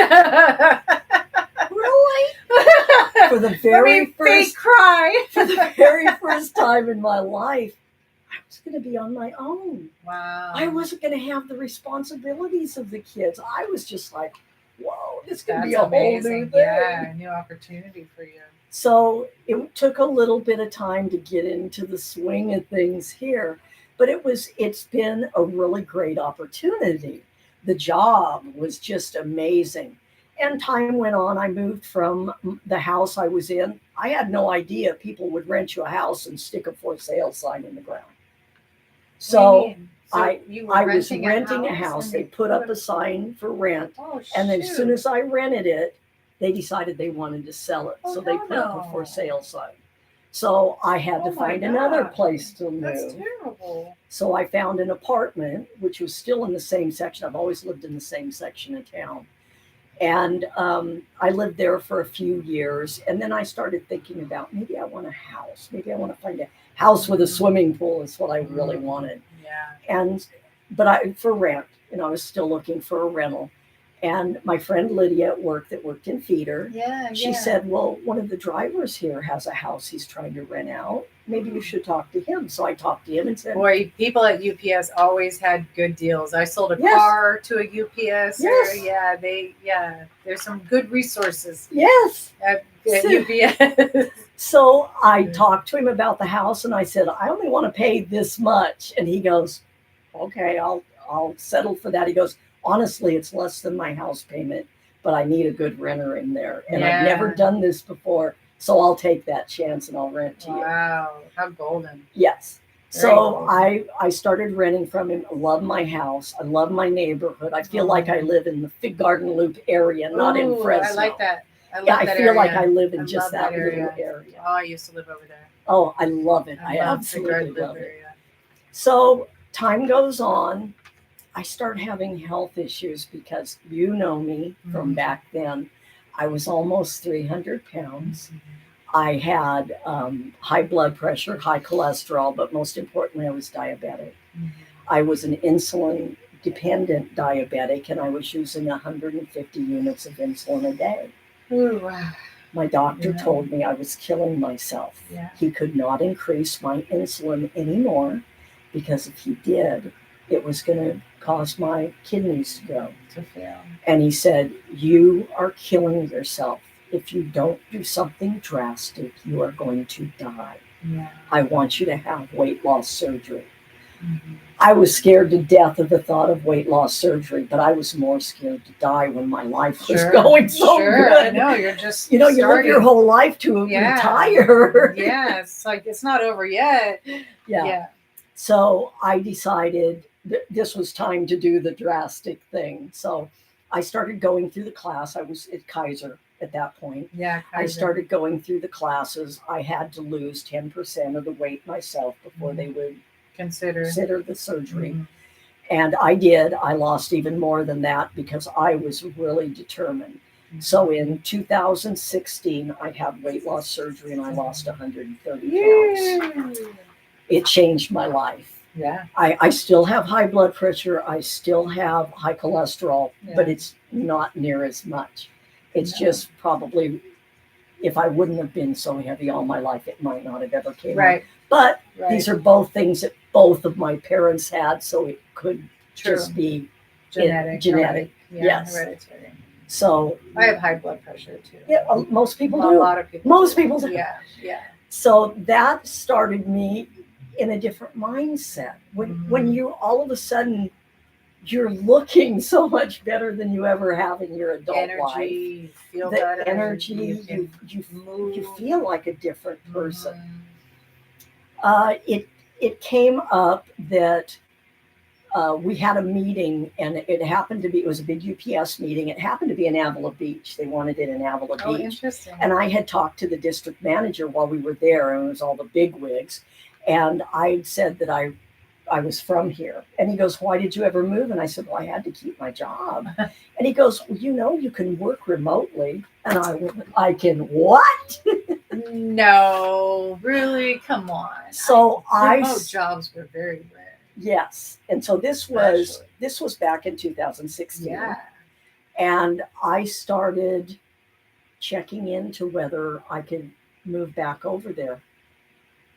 For the very first cry. For the very first time in my life, I was going to be on my own. Wow. I wasn't going to have the responsibilities of the kids. I was just like, whoa, this could be That's a whole new amazing. thing. Yeah, a new opportunity for you. So it took a little bit of time to get into the swing of things here, but it's been a really great opportunity. The job was just amazing. And time went on. I moved from the house I was in. I had no idea people would rent you a house and stick a for sale sign in the ground. So you were I was renting renting a house. They put up a sign for rent. Oh, And then as soon shoot. as I rented it, they decided they wanted to sell it. Oh, So they no, put up a no. for sale sign. So I had Oh to my find another gosh. place to That's move. terrible. So I found an apartment, which was still in the same section. I've always lived in the same section of town. And I lived there for a few years. And then I started thinking about maybe I want a house. Maybe I want to find a house with a swimming pool is what I really wanted. Yeah. But for rent, I was still looking for a rental. And my friend Lydia at work that worked in feeder, Yeah. she said, well, one of the drivers here has a house he's trying to rent out. Maybe you should talk to him. So I talked to him and said, boy, people at UPS always had good deals. I sold a Yes. car to a UPS. Yes. There's some good resources yes. at UPS. So I talked to him about the house and I said, I only want to pay this much. And he goes, okay, I'll settle for that. He goes, honestly, it's less than my house payment, but I need a good renter in there. And I've never done this before. So I'll take that chance and I'll rent to you. Wow, how golden. Yes. Very So golden. I started renting from him. I love my house. I love my neighborhood. I feel like I live in the Fig Garden Loop area, not in Fresno. I like that. I feel like I live in just that little area. Oh, I used to live over there. Oh, I love it. I love absolutely love it. So time goes on. I start having health issues because you know me from back then. I was almost 300 pounds. I had high blood pressure, high cholesterol, but most importantly, I was diabetic. I was an insulin dependent diabetic, and I was using 150 units of insulin a day. Ooh, wow. My doctor told me I was killing myself. Yeah. He could not increase my insulin anymore because if he did, it was going to cause my kidneys to go. To fail. And he said, you are killing yourself. If you don't do something drastic, you are going to die. Yeah. I want you to have weight loss surgery. I was scared to death of the thought of weight loss surgery, but I was more scared to die when my life was going so good. I know, you're just you live your whole life to retire. Yeah, it's like it's not over yet. Yeah. So I decided this was time to do the drastic thing. So I started going through the class. I was at Kaiser at that point. Yeah, Kaiser. I started going through the classes. I had to lose 10% of the weight myself before they would consider the surgery. And I did. I lost even more than that because I was really determined. So in 2016, I had weight loss surgery and I lost 130 pounds. It changed my life. Yeah. I still have high blood pressure. I still have high cholesterol, but it's not near as much. It's just probably, if I wouldn't have been so heavy all my life, it might not have ever came out. But these are both things that both of my parents had, so it could just be genetic. Yes. Hereditary. So I have high blood pressure too. Yeah, most people do. A lot of people. Most people do. Yeah. So that started me in a different mindset. When you all of a sudden you're looking so much better than you ever have in your adult life. You feel the better. Energy, you feel like a different person. It came up that we had a meeting, and it was a big UPS meeting. It happened to be in Avila Beach. They wanted it in Avila Beach. Oh, interesting. And I had talked to the district manager while we were there, and it was all the big wigs. And I said that I was from here. And he goes, why did you ever move? And I said, well, I had to keep my job. And he goes, well, you can work remotely. And I can what? No, really? Come on. So remote jobs were very rare. Yes. And so this was back in 2016. Yeah. And I started checking into whether I could move back over there.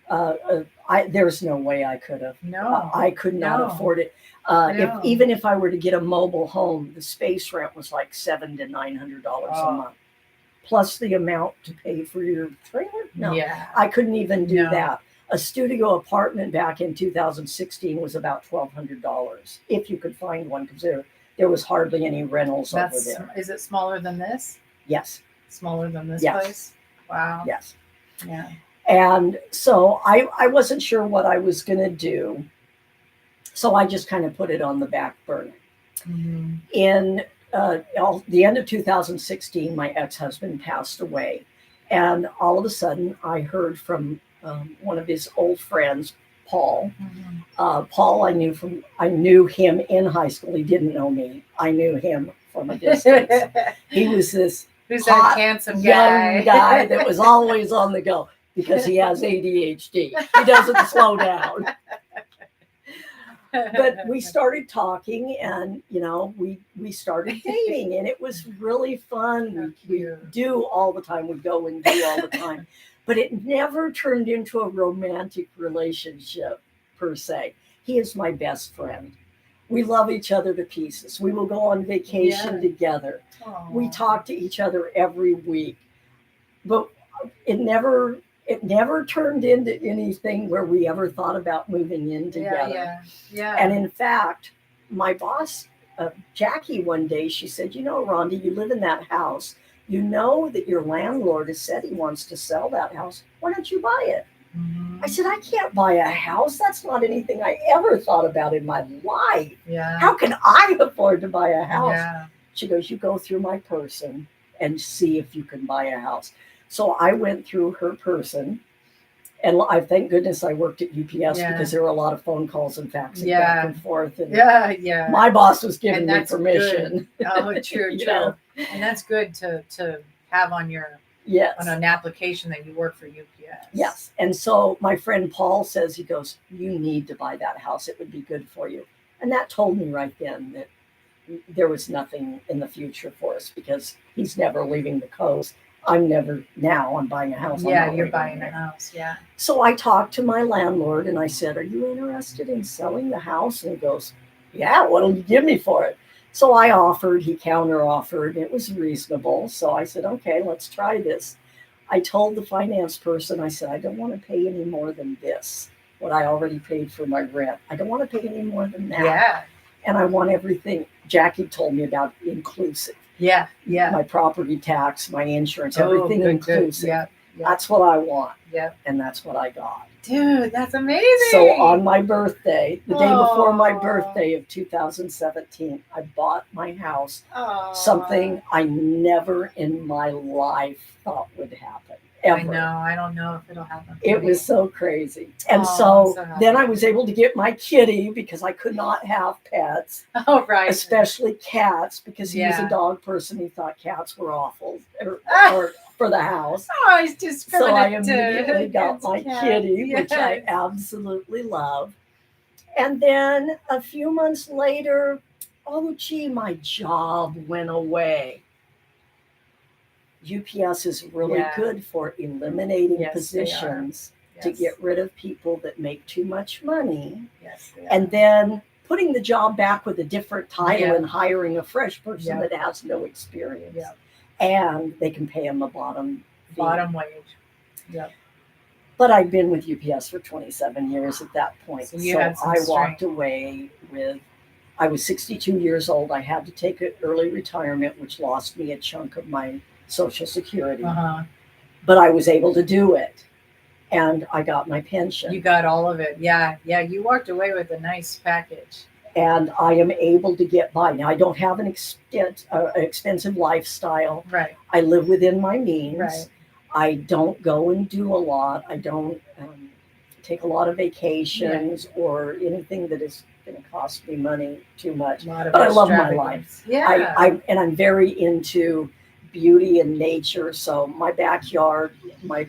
There's no way I could have. No. I could not No. afford it. No. Even if I were to get a mobile home, the space rent was like $700 to $900 a month, plus the amount to pay for your trailer. No, Yeah. I couldn't even do No. that. A studio apartment back in 2016 was about $1,200 if you could find one, because there was hardly any rentals over there. Is it smaller than this? Yes. Smaller than this Yes. place? Wow. Yes. Yeah. And so I wasn't sure what I was going to do. So I just kind of put it on the back burner. Mm-hmm. In the end of 2016, my ex-husband passed away. And all of a sudden, I heard from one of his old friends, Paul. Mm-hmm. Paul, I knew him in high school. He didn't know me. I knew him from a distance. He was this Who's hot, that handsome guy? young guy that was always on the go because he has ADHD. He doesn't slow down. But we started talking, and we started dating, and it was really fun. We do all the time. We go and do all the time, but it never turned into a romantic relationship per se. He is my best friend. We love each other to pieces. We will go on vacation together. Aww. We talk to each other every week, but it never turned into anything where we ever thought about moving in together. Yeah. And in fact, my boss, Jackie, one day, she said, Rhonda, you live in that house. You know that your landlord has said he wants to sell that house. Why don't you buy it? Mm-hmm. I said, I can't buy a house. That's not anything I ever thought about in my life. Yeah. How can I afford to buy a house? Yeah. She goes, you go through my person and see if you can buy a house. So I went through her person, and I thank goodness I worked at UPS because there were a lot of phone calls and faxing back and forth. And my boss was giving me permission. Good. Oh, true. And that's good to have on your on an application that you work for UPS. Yes. And so my friend Paul says, he goes, you need to buy that house. It would be good for you. And that told me right then that there was nothing in the future for us because he's never leaving the coast. I'm buying a house. Yeah, you're buying a house. Yeah. So I talked to my landlord and I said, are you interested in selling the house? And he goes, yeah, what'll you give me for it? So I offered, he counter offered. It was reasonable. So I said, okay, let's try this. I told the finance person, I said, I don't want to pay any more than this, what I already paid for my rent. I don't want to pay any more than that. Yeah. And I want everything Jackie told me about inclusive. Yeah. My property tax, my insurance, everything inclusive. Yeah. That's what I want. Yeah. And that's what I got. Dude, that's amazing. So on my birthday, the day before my birthday of 2017, I bought my house. Something I never in my life thought would happen. Ever. I know. I don't know if it'll happen. It was so crazy. And so then I was able to get my kitty because I could not have pets. Oh, right. Especially cats, because he was a dog person. He thought cats were awful or for the house. Oh, he's just so I immediately got my kitty, which I absolutely love. And then a few months later, my job went away. UPS is really good for eliminating positions to get rid of people that make too much money. Yes, and then putting the job back with a different title and hiring a fresh person that has no experience. And they can pay them a bottom wage. But I'd been with UPS for 27 years at that point. So I walked away with, I was 62 years old. I had to take an early retirement, which lost me a chunk of my Social Security. But I was able to do it. And I got my pension. You got all of it. Yeah. You walked away with a nice package. And I am able to get by. Now, I don't have an expensive lifestyle. Right. I live within my means. Right. I don't go and do a lot. I don't take a lot of vacations or anything that is going to cost me money too much. But I love my life. Yeah. I'm very into beauty and nature. So my backyard, my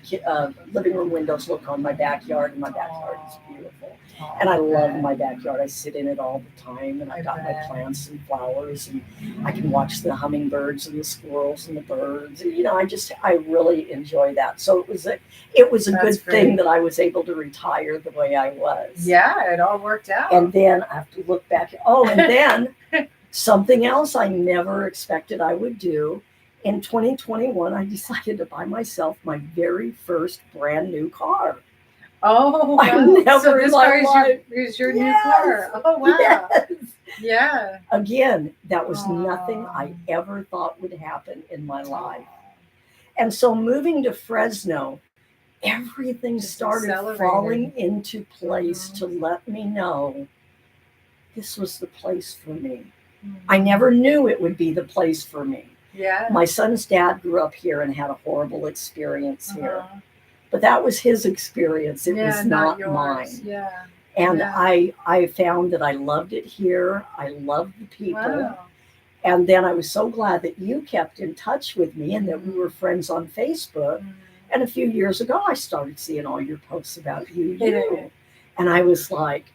living room windows look on my backyard, and my backyard is beautiful. And I love my backyard. I sit in it all the time, and I've got my plants and flowers, and I can watch the hummingbirds and the squirrels and the birds. And, you know, I really enjoy that. So it was a good thing that I was able to retire the way I was. Yeah, it all worked out. And then I have to look back. Oh, and then something else I never expected I would do. In 2021, I decided to buy myself my very first brand new car. Oh, wow. I never so this car is your yes, new car. Oh, wow. Yes. Yeah. Again, that was nothing I ever thought would happen in my life. And so moving to Fresno, everything started falling into place to let me know this was the place for me. I never knew it would be the place for me. Yeah. My son's dad grew up here and had a horrible experience here. But that was his experience. It was not mine. Yeah. And I found that I loved it here. I loved the people. Wow. And then I was so glad that you kept in touch with me and that we were friends on Facebook. And a few years ago, I started seeing all your posts about you. And I was like,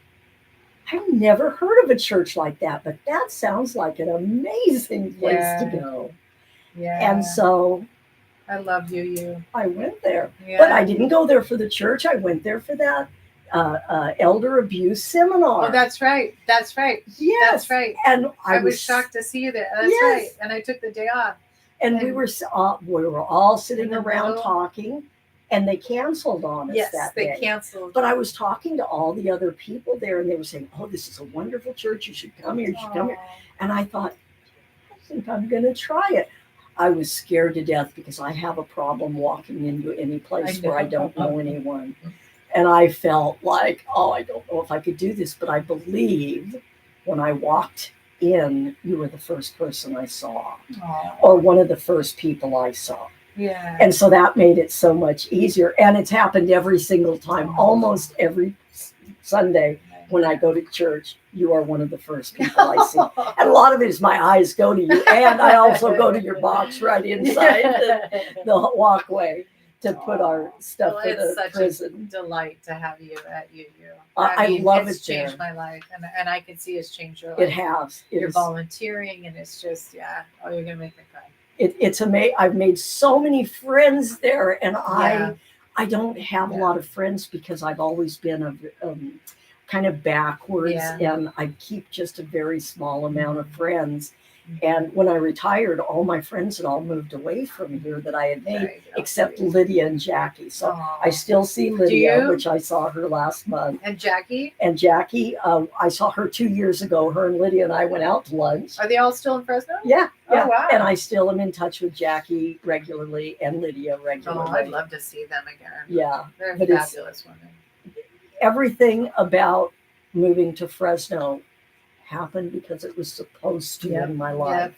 I've never heard of a church like that, but that sounds like an amazing place to go. Yeah. And so I love you. I went there. Yeah. But I didn't go there for the church. I went there for that elder abuse seminar. Oh, that's right. That's right. Yes. That's right. And I was shocked to see you there. That's right. And I took the day off. And we were all sitting around talking, and they canceled on us that day. Yes, they canceled. But I was talking to all the other people there, and they were saying, "Oh, this is a wonderful church. You should come here. You should come here." And I thought, I think I'm going to try it. I was scared to death because I have a problem walking into any place where I don't know anyone. And I felt like, oh, I don't know if I could do this. But I believe when I walked in, you were the first person I saw, or one of the first people I saw. Yeah. And so that made it so much easier. And it's happened every single time, almost every Sunday when I go to church, you are one of the first people I see. And a lot of it is my eyes go to you. And I also go to your box right inside the walkway to put our stuff for the prison. It's such a delight to have you at UU. I love it's it there. changed my life, and I can see it's changed your life. It has. You're volunteering, and it's just, you're going to make me cry. It's amazing. I've made so many friends there, and I don't have a lot of friends because I've always been kind of backwards, and I keep just a very small amount of friends. And when I retired, all my friends had all moved away from here that I had made, except Lydia and Jackie. So I still see Lydia, which I saw her last month. And Jackie? And Jackie, I saw her 2 years ago. Her and Lydia and I went out to lunch. Are they all still in Fresno? Yeah. Oh, wow. And I still am in touch with Jackie regularly and Lydia regularly. Oh, I'd love to see them again. Yeah. They're fabulous women. Everything about moving to Fresno happened because it was supposed to in my life.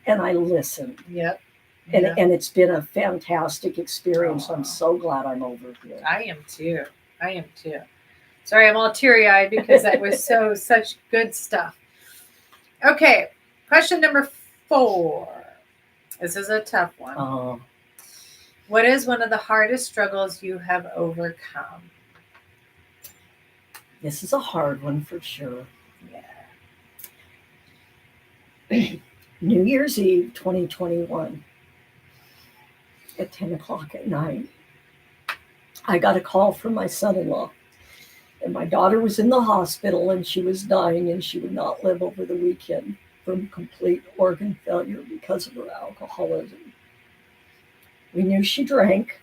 And I listened. And it's been a fantastic experience. I'm so glad I'm over here. I am too. Sorry, I'm all teary-eyed because that was such good stuff. Okay, question number 4. This is a tough one. What is one of the hardest struggles you have overcome? This is a hard one for sure. New Year's Eve 2021 at 10 o'clock at night, I got a call from my son-in-law, and my daughter was in the hospital and she was dying and she would not live over the weekend from complete organ failure because of her alcoholism. We knew she drank.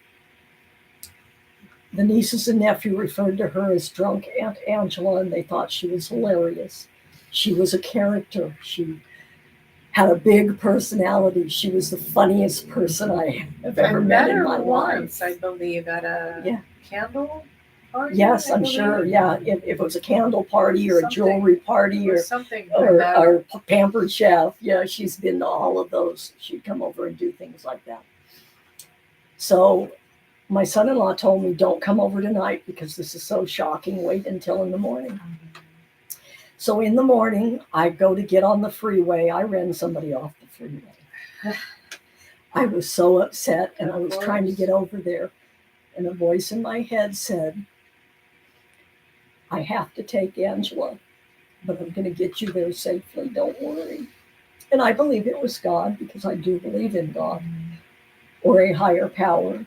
The nieces and nephew referred to her as drunk Aunt Angela, and they thought she was hilarious. She was a character. She had a big personality. She was the funniest person I have ever met in my life. I believe, at a candle party. Yes, I'm sure. Yeah, if it was a candle party or a jewelry party or something, or Pampered Chef. Yeah, she's been to all of those. She'd come over and do things like that. So my son-in-law told me, "Don't come over tonight because this is so shocking. Wait until in the morning." So in the morning, I go to get on the freeway. I ran somebody off the freeway. I was so upset, and Of I was trying to course. get over there. And a voice in my head said, I have to take Angela, but I'm going to get you there safely. Don't worry. And I believe it was God, because I do believe in God or a higher power.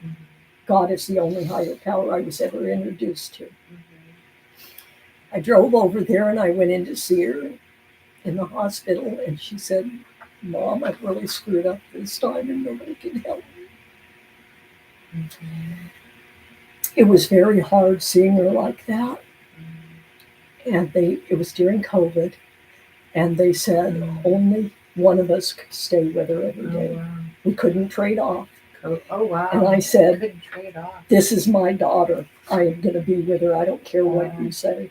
God is the only higher power I was ever introduced to. I drove over there and I went in to see her in the hospital, and she said, Mom, I've really screwed up this time and nobody can help me. It was very hard seeing her like that. And it was during COVID, and they said only one of us could stay with her every day. Wow. We couldn't trade off. Oh, wow. And I said, couldn't trade off. This is my daughter. I am going to be with her. I don't care what you say.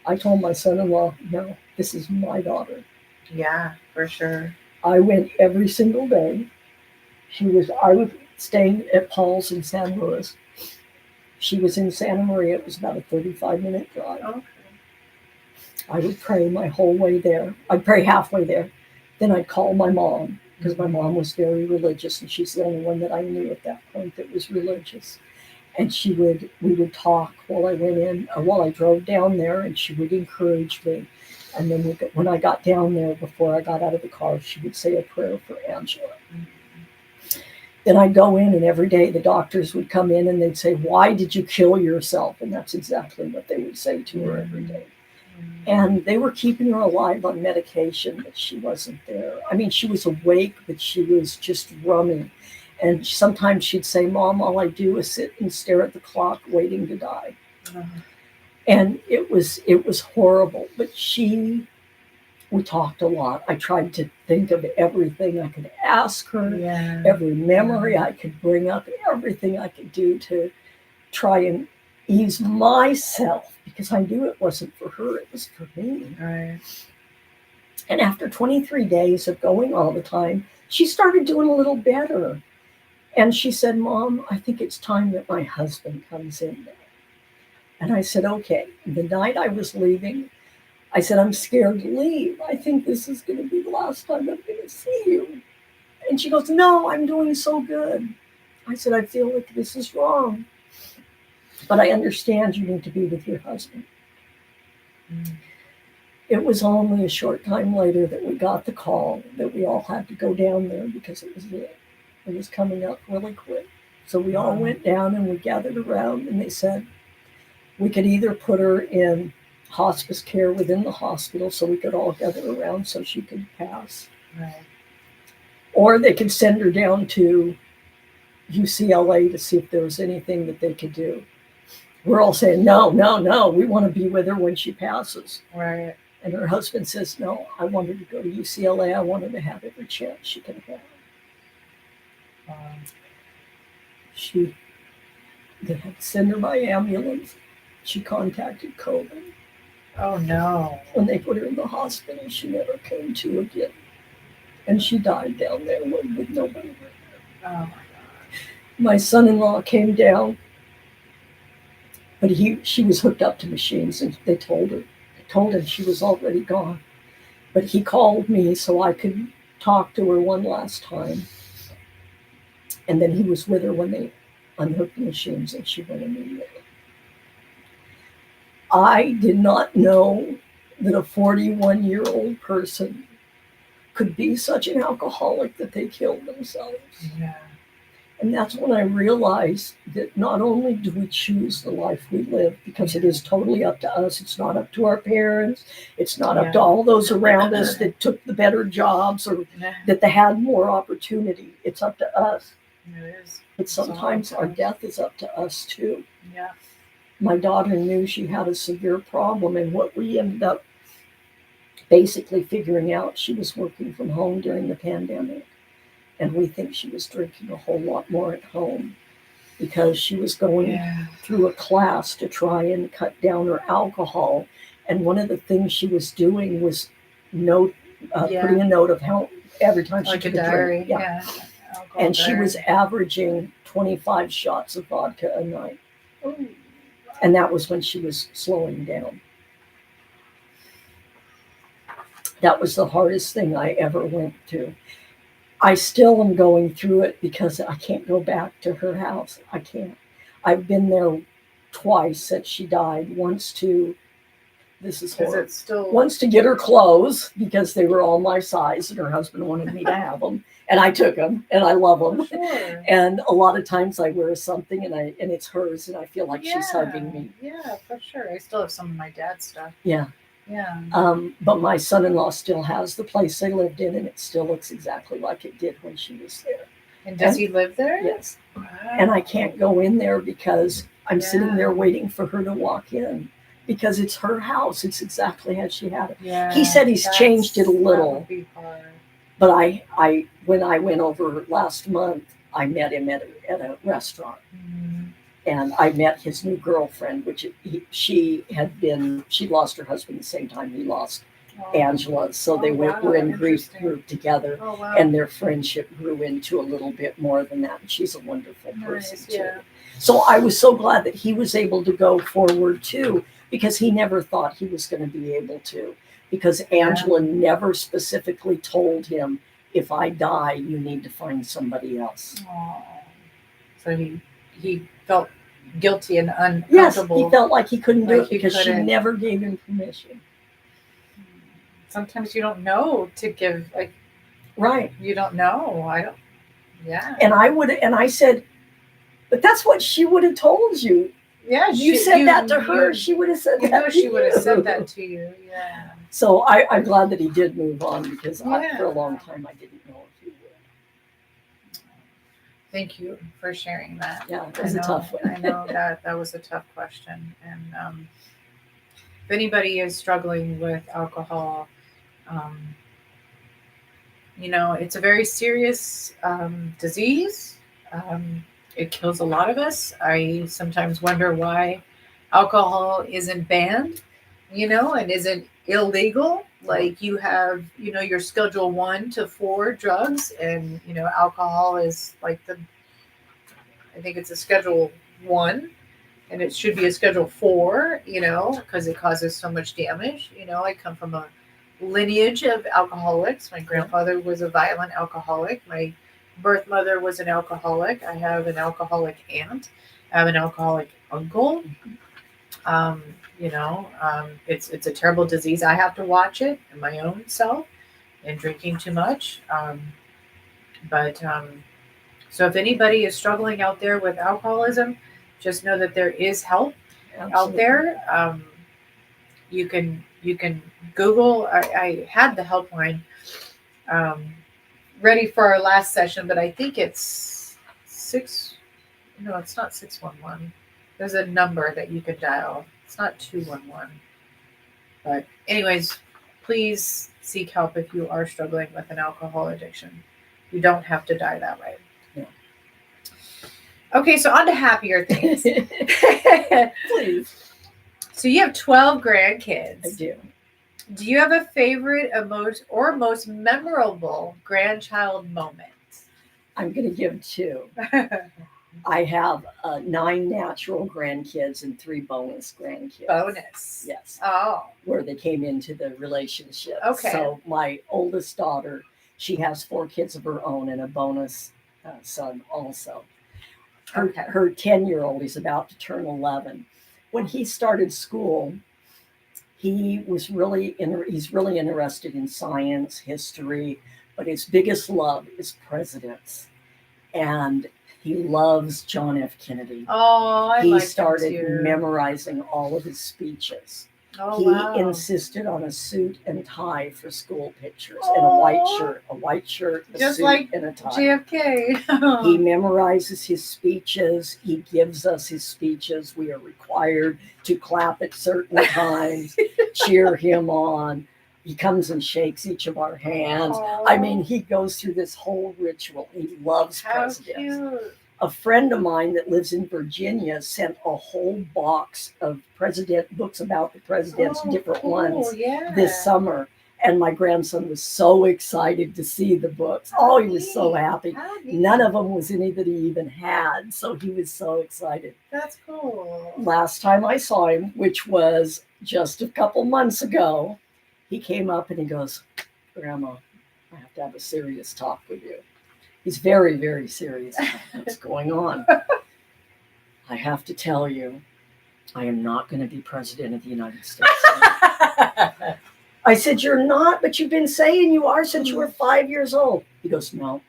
I told my son-in-law, no, this is my daughter. Yeah, for sure. I went every single day. I was staying at Paul's in San Luis. She was in Santa Maria. It was about a 35-minute drive. Okay. I would pray my whole way there. I'd pray halfway there. Then I'd call my mom, because my mom was very religious, and she's the only one that I knew at that point that was religious. And we would talk while I went in, or while I drove down there, and she would encourage me. And then when I got down there, before I got out of the car, she would say a prayer for Angela. Then I'd go in, and every day the doctors would come in and they'd say, why did you kill yourself? And that's exactly what they would say to her every day. And they were keeping her alive on medication, but she wasn't there. I mean, she was awake, but she was just rumming. And sometimes she'd say, Mom, all I do is sit and stare at the clock waiting to die. And it was horrible. But we talked a lot. I tried to think of everything I could ask her, every memory I could bring up, everything I could do to try and ease myself, because I knew it wasn't for her, it was for me. Right. And after 23 days of going all the time, she started doing a little better. And she said, Mom, I think it's time that my husband comes in now. And I said, okay. The night I was leaving, I said, I'm scared to leave. I think this is going to be the last time I'm going to see you. And she goes, no, I'm doing so good. I said, I feel like this is wrong. But I understand you need to be with your husband. It was only a short time later that we got the call that we all had to go down there, because it was coming up really quick. So we all went down and we gathered around, and they said we could either put her in hospice care within the hospital so we could all gather around so she could pass. Right. Or they could send her down to UCLA to see if there was anything that they could do. We're all saying, no, we want to be with her when she passes. Right. And her husband says, no, I want her to go to UCLA. I want her to have every chance she can have. They had to send her by ambulance. She contacted COVID. Oh, no. When they put her in the hospital, she never came to again. And she died down there with nobody with her. Oh, my God. My son-in-law came down, but she was hooked up to machines, and they told him she was already gone. But he called me so I could talk to her one last time. And then he was with her when they unhooked the machines, and she went immediately. I did not know that a 41-year-old person could be such an alcoholic that they killed themselves. Yeah. And that's when I realized that not only do we choose the life we live, because it is totally up to us. It's not up to our parents. It's not up to all those around us that took the better jobs or that they had more opportunity. It's up to us. It is. But sometimes our death is up to us too. Yeah. My daughter knew she had a severe problem, and what we ended up basically figuring out, she was working from home during the pandemic. And we think she was drinking a whole lot more at home because she was going through a class to try and cut down her alcohol. And one of the things she was doing was putting a note of how every time she took a drink. Yeah. And she was averaging 25 shots of vodka a night. And that was when she was slowing down. That was the hardest thing I ever went through. I still am going through it because I can't go back to her house. I can't. I've been there twice since she died. Once to, this is Is horrible. it still? Once to get her clothes because they were all my size and her husband wanted me to have them. And I took them and I love them. Sure. And a lot of times I wear something and it's hers and I feel like she's hugging me. Yeah, for sure. I still have some of my dad's stuff. Yeah. Yeah. But my son-in-law still has the place they lived in and it still looks exactly like it did when she was there. And does he live there? Yes. Wow. And I can't go in there because I'm sitting there Yeah. waiting for her to walk in because it's her house. It's exactly as she had it. Yeah. He said he's changed it a That little. would be hard. But I when I went over last month, I met him at a restaurant. Mhm. And I met his new girlfriend, which she lost her husband the same time he lost Oh. Angela. So they Oh, wow, were in grief interesting. group together. Oh, wow. And their friendship grew into a little bit more than that. And she's a wonderful person Nice, too. yeah. So I was so glad that he was able to go forward too, because he never thought he was going to be able to. Because Angela never specifically told him, if I die, you need to find somebody else. Oh. So he felt guilty and Yes, uncomfortable. he felt like he couldn't do Like it he because she couldn't. never gave him permission. Sometimes you don't know to give, like, Right. you don't know. I don't. Yeah. And I said, but that's what she would have told you. Yeah. You said that to her, she would have said You that know, to she would have you. said that to you. Yeah. So I'm glad that he did move on because Yeah. for a long time I didn't know if he would. Thank you for sharing that. Yeah, it was a tough one. I know that was a tough question. And if anybody is struggling with alcohol, it's a very serious disease. It kills a lot of us. I sometimes wonder why alcohol isn't banned, and isn't illegal. Like you have, your Schedule 1 to 4 drugs, and alcohol is like I think it's a Schedule 1, and it should be a Schedule 4, because it causes so much damage. I come from a lineage of alcoholics. My grandfather was a violent alcoholic. My birth mother was an alcoholic. I have an alcoholic aunt. I have an alcoholic uncle. It's a terrible disease. I have to watch it in my own self and drinking too much. So if anybody is struggling out there with alcoholism, just know that there is help out there. You can Google. I had the helpline ready for our last session, but I think it's it's not 611. There's a number that you can dial. It's not 211. But anyways, please seek help if you are struggling with an alcohol addiction. You don't have to die that way. Yeah. Okay, so on to happier things. Please. So you have 12 grandkids. I do. Do you have a favorite most memorable grandchild moment? I'm going to give 2. I have 9 natural grandkids and 3 bonus grandkids. Bonus. Yes. Oh. Where they came into the relationship. Okay. So my oldest daughter, she has 4 kids of her own and a bonus son also. Her 10-year-old is about to turn 11. When he started school, he's really interested in science, history, but his biggest love is presidents. And he loves John F. Kennedy. Oh, I like He him started too. memorizing all of his speeches. Oh, He wow. insisted on a suit and tie for school pictures and a white shirt, a Just suit, like and a tie. JFK. He memorizes his speeches. He gives us his speeches. We are required to clap at certain times, cheer him on. He comes and shakes each of our hands. Oh. I mean, he goes through this whole ritual. He loves How presidents. cute. A friend of mine that lives in Virginia sent a whole box of books about the presidents, different ones, this summer. And my grandson was so excited to see the books. Oh, he was so happy. None of them was any that he even had. So he was so excited. That's cool. Last time I saw him, which was just a couple months ago, he came up and he goes, "Grandma, I have to have a serious talk with you." He's very, very serious about what's going on. I have to tell you, I am not going to be president of the United States. I said, you're not, but you've been saying you are since you were 5 years old. He goes, no,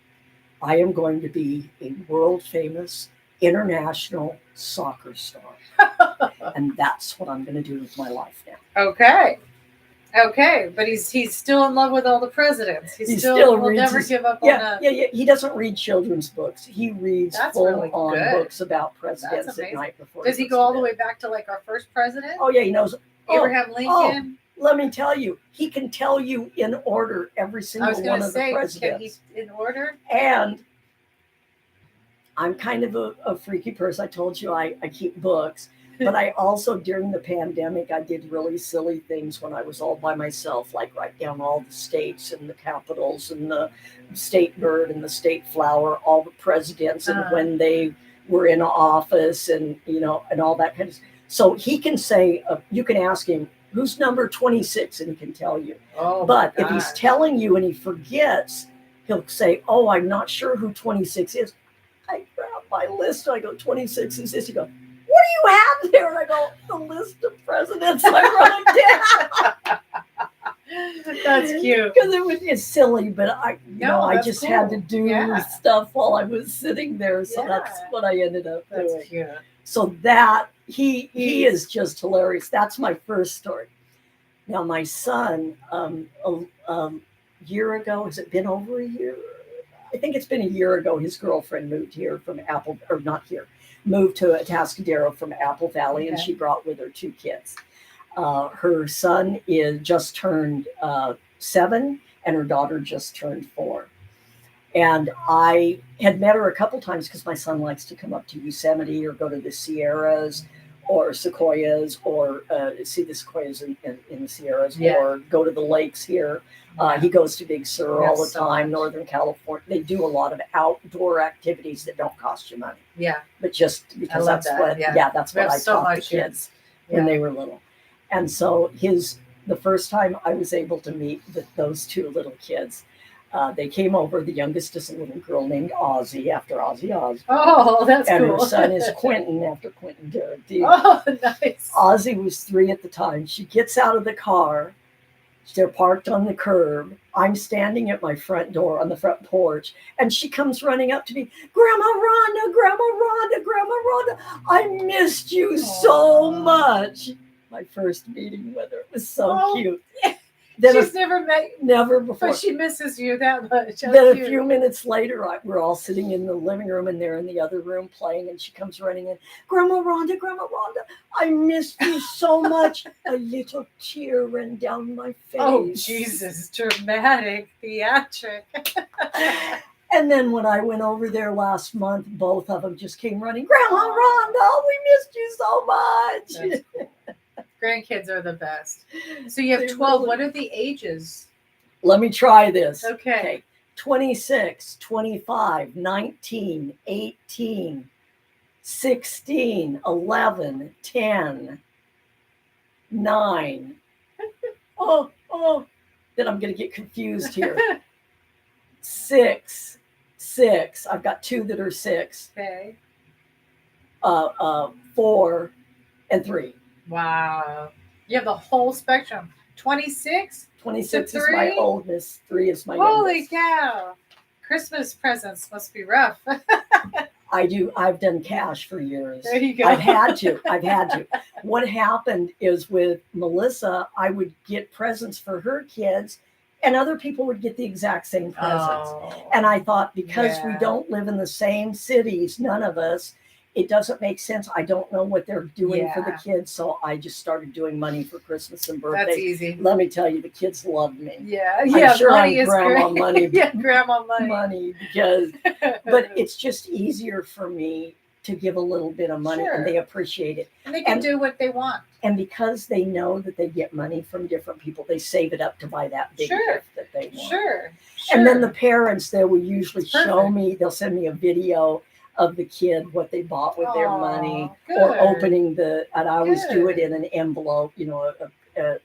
I am going to be a world famous international soccer star. And that's what I'm going to do with my life now. Okay. Okay, but he's still in love with all the presidents. He still will never give up on that. Yeah. He doesn't read children's books. He reads full-on books about presidents at night before. Does he go all the way back to like our first president? Oh yeah, he knows. Abraham Lincoln. Let me tell you, he can tell you in order every single one of the presidents. Can he in order? And I'm kind of a freaky person. I told you I keep books. But I also, during the pandemic, I did really silly things when I was all by myself, like write down all the states and the capitals and the state bird and the state flower, all the presidents and when they were in office and, and all that kind of stuff. So he can say, you can ask him, who's number 26? And he can tell you. Oh, but if he's telling you and he forgets, he'll say, oh, I'm not sure who 26 is. I grab my list. I go, 26 is this. You go, what do you have there? And I go, the list of presidents. I wrote it down. That's cute. Because it's silly, but I just cool. had to do stuff while I was sitting there. So that's what I ended up doing. That's cute. So that he is just hilarious. That's my first story. Now my son, a year ago, has it been over a year? I think it's been a year ago. His girlfriend moved here from moved to Atascadero from Apple Valley, and she brought with her 2 kids. Her son just turned 7, and her daughter just turned 4. And I had met her a couple times because my son likes to come up to Yosemite or go to the Sierras or Sequoias or see the Sequoias in the Sierras or go to the lakes here. He goes to Big Sur all the time, Northern California. They do a lot of outdoor activities that don't cost you money. Yeah. But just because that's what I taught the kids when they were little. And so the first time I was able to meet those 2 little kids, they came over. The youngest is a little girl named Ozzy, after Ozzy Osbourne. Oh, that's cool. And her son is Quentin, after Quentin Tarantino. Oh, nice. Ozzy was 3 at the time. She gets out of the car. They're parked on the curb. I'm standing at my front door on the front porch, and she comes running up to me, Grandma Rhonda, Grandma Rhonda, Grandma Rhonda. I missed you so much. My first meeting with her. It was so cute. Yeah. She's never before. But she misses you that much. Then a few minutes later, we're all sitting in the living room, and they're in the other room playing, and she comes running in. Grandma Rhonda, I missed you so much. A little tear ran down my face. Oh, Jesus, dramatic, theatric. And then when I went over there last month, both of them just came running. Grandma Rhonda, we missed you so much. That's cool. Grandkids are the best. So you have 12. Really... What are the ages? Let me try this. Okay. 26, 25, 19, 18, 16, 11, 10, 9. Oh. Then I'm going to get confused here. 6. I've got 2 that are 6. Okay. 4 and 3. Wow. You have the whole spectrum. 26? 26 is my oldest. 3 is my youngest. Holy cow. Christmas presents must be rough. I do. I've done cash for years. There you go. I've had to. What happened is with Melissa, I would get presents for her kids, and other people would get the exact same presents. Oh, and I thought, because we don't live in the same cities, none of us, it doesn't make sense. I don't know what they're doing for the kids. So I just started doing money for Christmas and birthday. That's easy. Let me tell you, the kids love me. Yeah. I'm sure money I'm grandma money. Grandma money. Money, because, but it's just easier for me to give a little bit of money, and they appreciate it. And they can do what they want. And because they know that they get money from different people, they save it up to buy that big gift that they want. Sure. And then the parents, they will usually show me, they'll send me a video of the kid, what they bought with their money, or opening and I always do it in an envelope,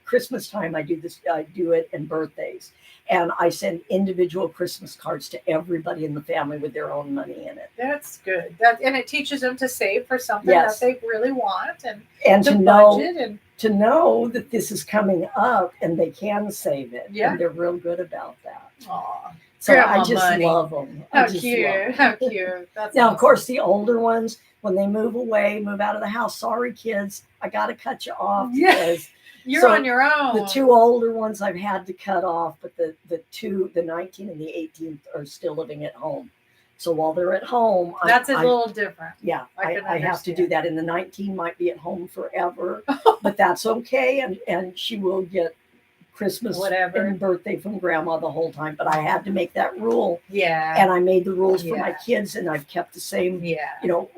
Christmas time, I do it, and birthdays. And I send individual Christmas cards to everybody in the family with their own money in it. That's good. And it teaches them to save for something Yes. that they really want, And to know budget to know that this is coming up and they can save it. Yeah. And they're real good about that. Aw, So Grandma I just money. love them. how cute! How cute! That's Now, awesome. of course, the older ones, when they move out of the house, sorry, kids, I got to cut you off Yeah. because You're so on your own. the two older ones I've had to cut off, but the 19 and the 18 are still living at home. So while they're at home, That's a little different. yeah, I can I have to do understand. that. And the 19 might be at home forever, but that's okay. And she will get Christmas Whatever. and birthday from grandma the whole time. But I had to make that rule. Yeah. And I made the rules for my Yeah. kids, and I've kept the same, Yeah.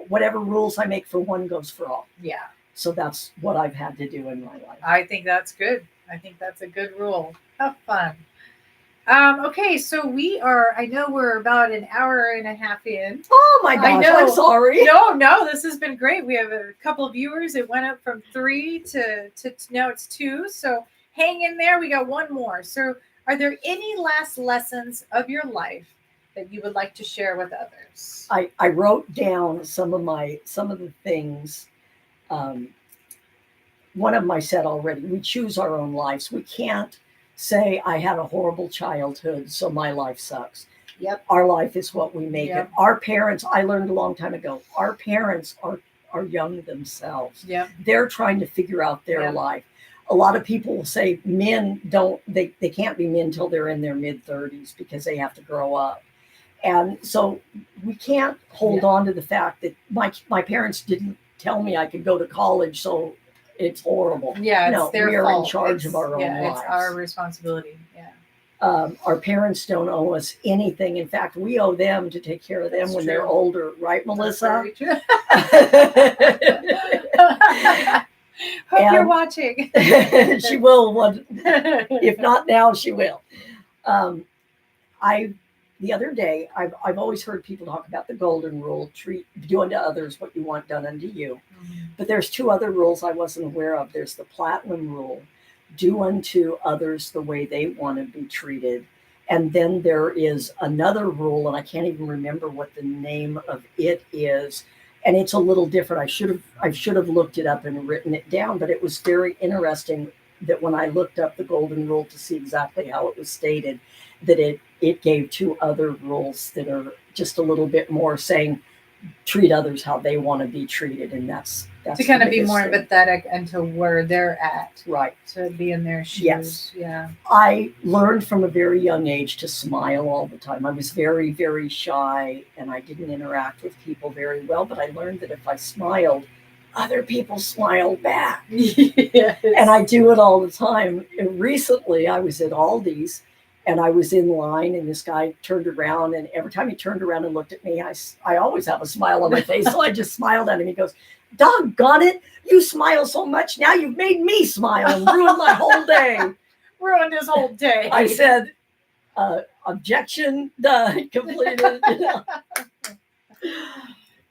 whatever rules I make for one goes for all. Yeah. So that's what I've had to do in my life. I think that's good. I think that's a good rule. Have fun. Okay, so I know we're about an hour and a half in. Oh my I gosh, know. I'm sorry. No, this has been great. We have a couple of viewers. It went up from 3 to now it's 2. So hang in there. We got one more. So are there any last lessons of your life that you would like to share with others? I wrote down some of the things. One of them I said already, we choose our own lives. We can't say I had a horrible childhood, so my life sucks. Yep. Our life is what we make Yep. it. Our parents, I learned a long time ago, our parents are young themselves. Yep. They're trying to figure out their Yep. life. A lot of people will say men they can't be men till they're in their mid-30s because they have to grow up. And so we can't hold on to the fact that my parents didn't tell me I could go to college, so it's horrible. Yeah, it's No, their we are fault. in charge of our own lives. It's our responsibility. Yeah. Our parents don't owe us anything. In fact, we owe them to take care of them That's when true. they're older, right, Melissa? That's very true. Hope you're watching. She will. If not now, she will. The other day, I've always heard people talk about the golden rule: do unto others what you want done unto you. But there's two other rules I wasn't aware of. There's the platinum rule: do unto others the way they want to be treated. And then there is another rule, and I can't even remember what the name of it is. And it's a little different. I should have looked it up and written it down, but it was very interesting that when I looked up the golden rule to see exactly how it was stated, that it gave two other rules that are just a little bit more saying treat others how they want to be treated, and that's to kind of be biggest more thing. empathetic and to where they're at, Right. to be in their shoes. Yes. Yeah. I learned from a very young age to smile all the time. I was very, very shy, and I didn't interact with people very well, but I learned that if I smiled, other people smiled back. Yes. And I do it all the time. And recently, I was at Aldi's, and I was in line, and this guy turned around, and every time he turned around and looked at me, I always have a smile on my face, so I just smiled at him. He goes, "Doggone it, you smile so much, now you've made me smile and ruined my whole day." Ruined his whole day. I said, objection done, completed.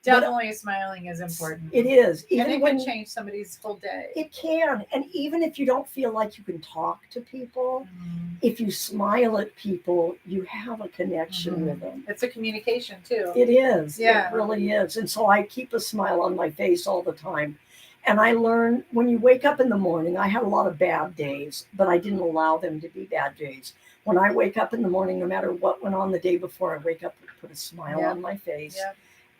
Definitely smiling is important. It is. And Even it when can change somebody's whole day. it can. And even if you don't feel like you can talk to people, Mhm. if you smile at people, you have a connection Mhm. with them. It's a communication too. It is. Yeah. It really is. And so I keep a smile on my face all the time. And I learn when you wake up in the morning, I had a lot of bad days, but I didn't allow them to be bad days. When I wake up in the morning, no matter what went on the day before, I wake up and put a smile Yeah. on my face, Yeah.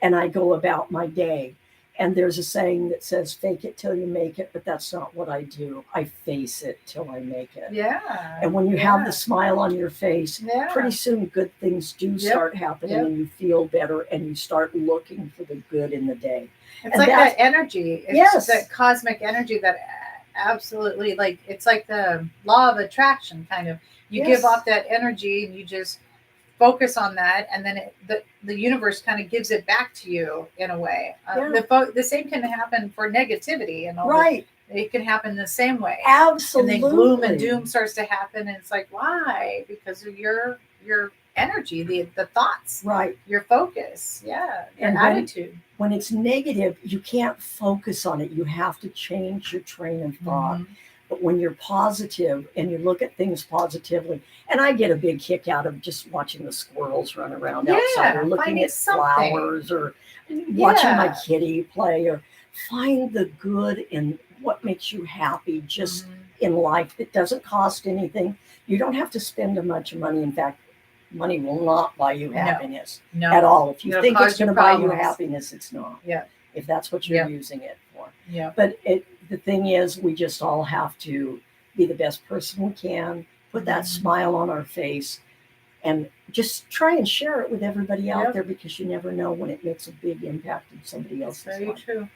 and I go about my day. And there's a saying that says, fake it till you make it, but that's not what I do. I face it till I make it. Yeah. And when you have Yeah. the smile on your face, Yeah. pretty soon good things do Yep. start happening, Yep. and you feel better, and you start looking for the good in the day. It's And like that's- that energy. It's Yes. that cosmic energy that absolutely, like, it's like the law of attraction kind of. You Yes. give off that energy and you just focus on that, and then the universe kind of gives it back to you in a way. Yeah. The same can happen for negativity and all. Right. It can happen the same way. Absolutely. And then gloom and doom starts to happen, and it's like, why? Because of your energy, the thoughts, Right. your focus, yeah, your And when- attitude. When it's negative, you can't focus on it. You have to change your train of thought. Mhm. But when you're positive and you look at things positively, and I get a big kick out of just watching the squirrels run around outside, or looking finding at something. flowers, or watching my kitty play, or find the good in what makes you happy just in life that doesn't cost anything. You don't have to spend much money. In fact, money will not buy you happiness at all. If you think it's going to buy you happiness, it's not. Yeah. If that's what you're using it for. Yeah. But the thing is, we just all have to be the best person we can, put that smile on our face, and just try and share it with everybody out there, because you never know when it makes a big impact in somebody else's life. Very true.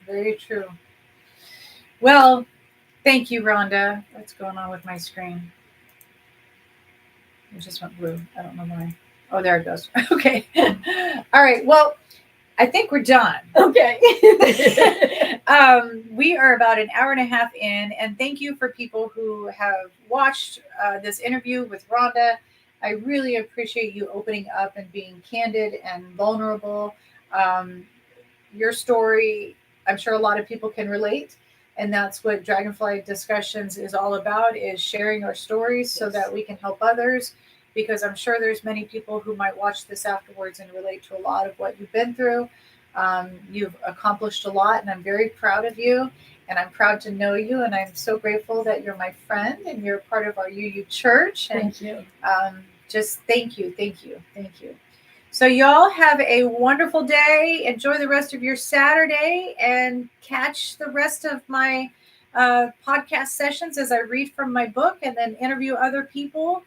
Very true. Well, thank you, Rhonda. What's going on with my screen? It just went blue. I don't know why. Oh, there it goes. Okay. All right. Well, I think we're done. Okay. We are about an hour and a half in, and thank you for people who have watched this interview with Rhonda. I really appreciate you opening up and being candid and vulnerable. Your story, I'm sure a lot of people can relate, and that's what Dragonfly Discussions is all about, is sharing our stories so that we can help others, because I'm sure there's many people who might watch this afterwards and relate to a lot of what you've been through. You've accomplished a lot, and I'm very proud of you, and I'm proud to know you, and I'm so grateful that you're my friend and you're part of our UU church. And thank you. Just thank you. So y'all have a wonderful day. Enjoy the rest of your Saturday, and catch the rest of my podcast sessions as I read from my book and then interview other people.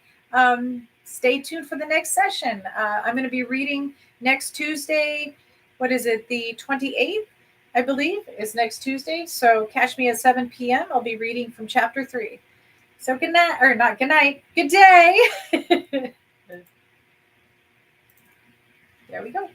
Stay tuned for the next session. I'm going to be reading next Tuesday. What is it? The 28th, I believe, is next Tuesday. So catch me at 7 p.m. I'll be reading from chapter 3. So good night, or not good night, good day. There we go.